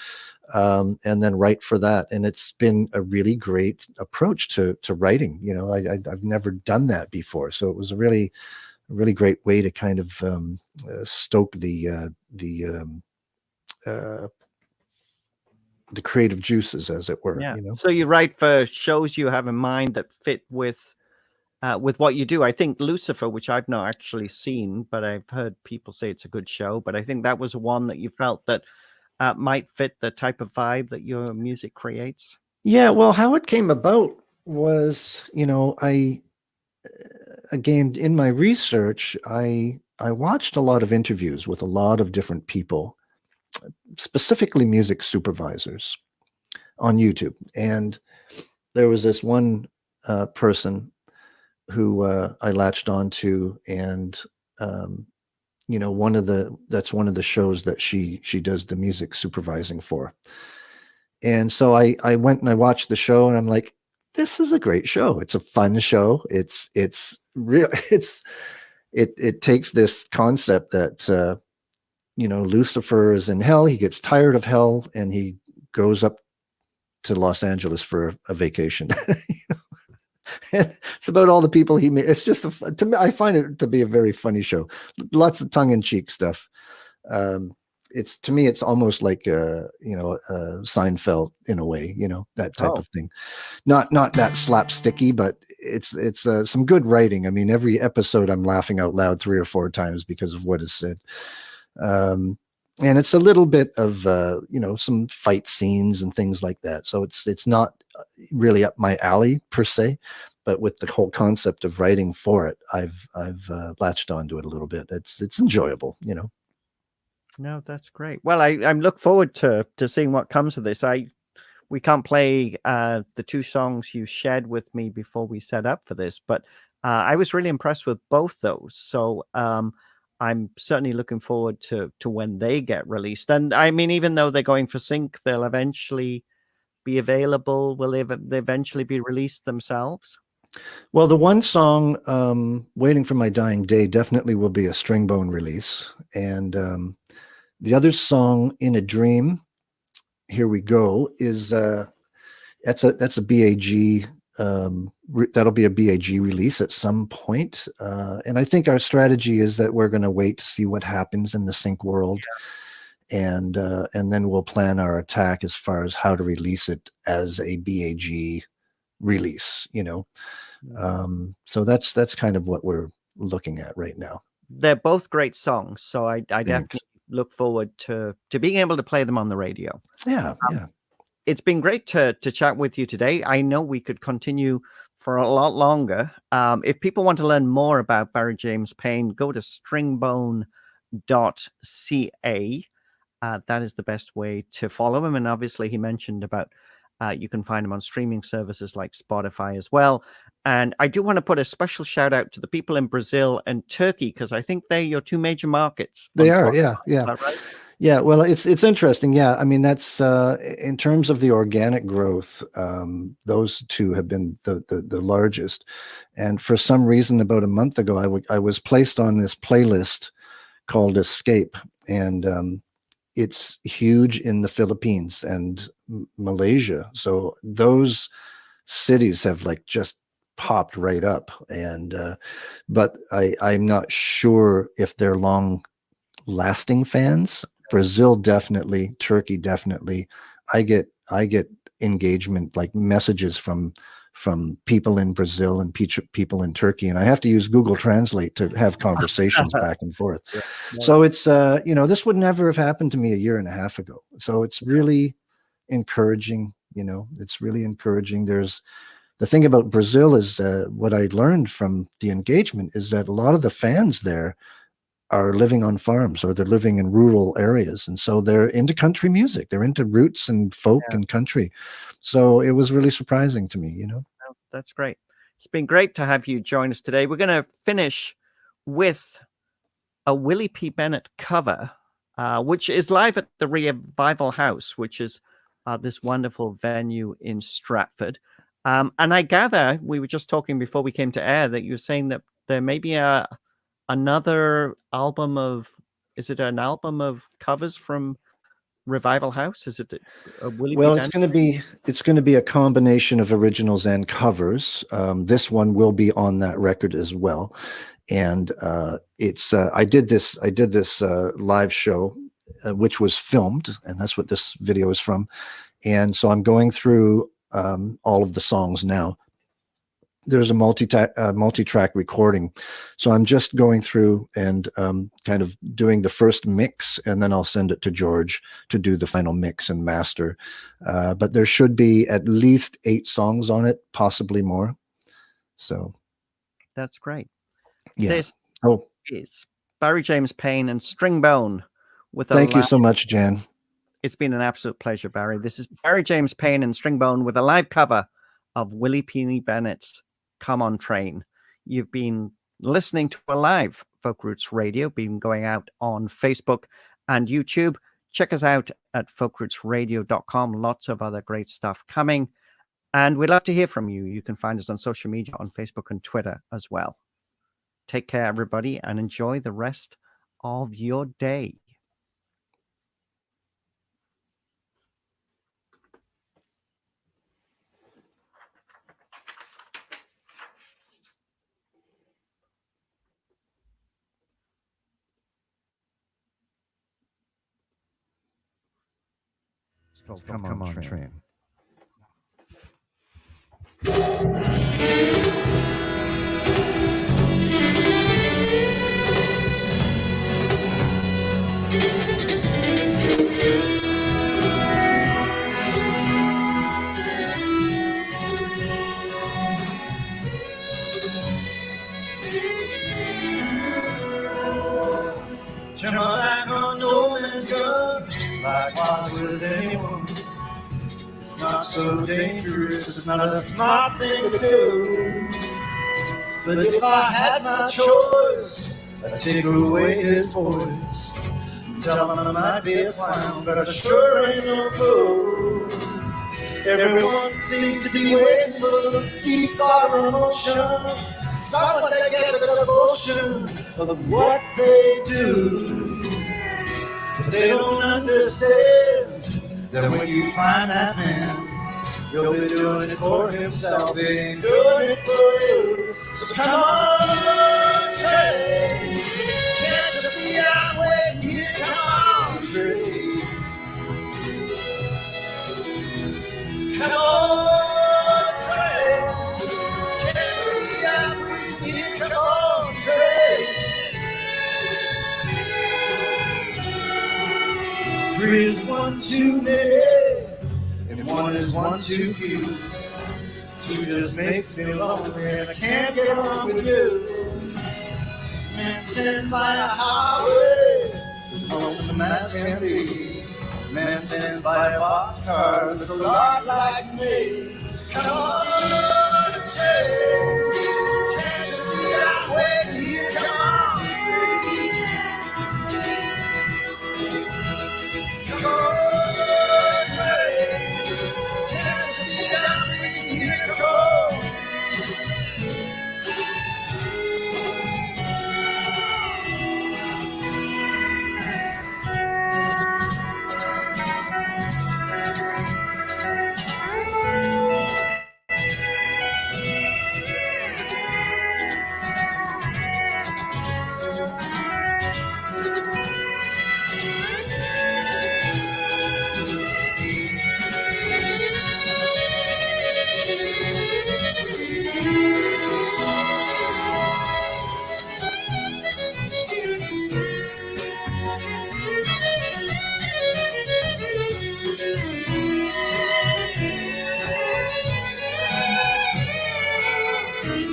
and then write for that. And it's been a really great approach to writing. I've never done that before. So it was a really great way to kind of stoke the creative juices, as it were. Yeah. So you write for shows you have in mind that fit with what you do. I think Lucifer, which I've not actually seen, but I've heard people say it's a good show. But I think that was one that you felt that might fit the type of vibe that your music creates. Yeah, well, how it came about was, again, in my research, I watched a lot of interviews with a lot of different people, specifically music supervisors, on YouTube. And there was this one person who I latched onto, and that's one of the shows that she does the music supervising for. And so I went and I watched the show, and I'm like, this is a great show. It's a fun show. It's real. It takes this concept that Lucifer is in hell. He gets tired of hell, and he goes up to Los Angeles for a vacation. It's about all the people he made. It's just to me, I find it to be a very funny show. Lots of tongue-in-cheek stuff. It's, to me, it's almost like Seinfeld in a way, that type of thing. Not that slapsticky, but it's some good writing. I mean, every episode I'm laughing out loud 3 or 4 times because of what is said. And it's a little bit of some fight scenes and things like that. So it's not really up my alley per se, but with the whole concept of writing for it, I've latched onto it a little bit. It's enjoyable, No, that's great. Well, I'm look forward to seeing what comes of this. We can't play the 2 songs you shared with me before we set up for this, but I was really impressed with both those. So I'm certainly looking forward to when they get released. And I mean, even though they're going for sync, they'll eventually be available. Will they eventually be released themselves? Well, the one song, Waiting for My Dying Day, definitely will be a Stringbone release. And the other song, In a Dream, Here We Go, is that's a BAG, that'll be a BAG release at some point. And I think our strategy is that we're going to wait to see what happens in the sync world. Yeah. And then we'll plan our attack as far as how to release it as a BAG release, so that's kind of what we're looking at right now. They're both great songs, so I definitely look forward to being able to play them on the radio. Yeah. It's been great to chat with you today. I know we could continue for a lot longer. If people want to learn more about Barry James Payne, go to stringbone.ca. That is the best way to follow him. And obviously, he mentioned about You can find them on streaming services like Spotify as well. And I do want to put a special shout out to the people in Brazil and Turkey, because I think they're your two major markets on They are, Spotify. yeah, Is yeah. that right? Yeah, well, it's interesting. Yeah, I mean that's in terms of the organic growth, those two have been the largest. And for some reason, about a month ago, I was placed on this playlist called Escape, and it's huge in the Philippines and Malaysia. So those cities have like just popped right up, and but I'm not sure if they're long lasting fans. Brazil definitely, Turkey definitely. I get engagement, like messages from people in Brazil and people in Turkey, and I have to use Google Translate to have conversations back and forth. Yeah. So it's this would never have happened to me a year and a half ago. So it's really encouraging. It's really encouraging. There's the thing about Brazil is what I learned from the engagement is that a lot of the fans there are living on farms, or they're living in rural areas, and so they're into country music. They're into roots and folk Yeah. and country. So it was really surprising to me. Oh, that's great. It's been great to have you join us today. We're going to finish with a Willie P. Bennett cover, which is live at the Revival House, which is this wonderful venue in Stratford. And I gather, we were just talking before we came to air, that you were saying that there may be another album of, is it an album of covers from Revival House? Is it a Willie P. Well, Bennett? it's going to be a combination of originals and covers. This one will be on that record as well, and it's I did this live show, which was filmed, and that's what this video is from. And so I'm going through all of the songs now. There's a multi-track recording, so I'm just going through and kind of doing the first mix, and then I'll send it to George to do the final mix and master. But there should be at least 8 songs on it, possibly more. So That's great. yeah. This Oh, is Barry James Payne and Stringbone with a thank you live. so much, Jan. It's been an absolute pleasure, Barry. This is Barry James Payne and Stringbone with a live cover of Willie P. Bennett's Come On Train. You've been listening to a live Folk Roots Radio, been going out on Facebook and YouTube. Check us out at folkrootsradio.com. Lots of other great stuff coming. And we'd love to hear from you. You can find us on social media, on Facebook and Twitter as well. Take care, everybody, and enjoy the rest of your day. It's called Come On Train. Turn my back on no man's gun, likewise with anyone. It's not so dangerous, it's not a smart thing to do. But if I had my choice, I'd take away his voice. Tell him I might be a clown, but I sure ain't no fool. Everyone seems to be waiting for some deep thought or emotion. Someone that gets the devotion of what they do. But they don't understand that when you find that man, he'll be doing it for himself, he ain't doing it for you. So come on, train. Can't you see I'm waiting here? Come on, train. Come on, train. Can't you see I'm waiting here? Come on, train. 3 is 1 too many, and 1 is 1 too few. 2 just makes me lonely, and I can't get on with you. Man sent by a highway, as lonesome as can be. man stands by a boxcar that's a lot like me. Come on, Trey. Can't you see I'm waiting here? Come on, Trey. Come on, Trey. Can't you see I'm waiting here? Come on.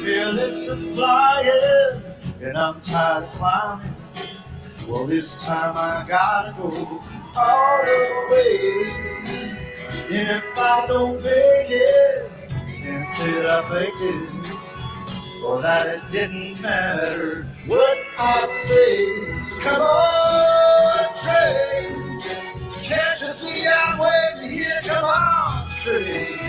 Fearless of flying, and I'm tired of climbing. Well, this time I gotta go all the way. And if I don't make it, can't say that I faked it, or that it didn't matter what I'd say. So come on, Trey. Can't you see I'm waiting here? Come on, Trey.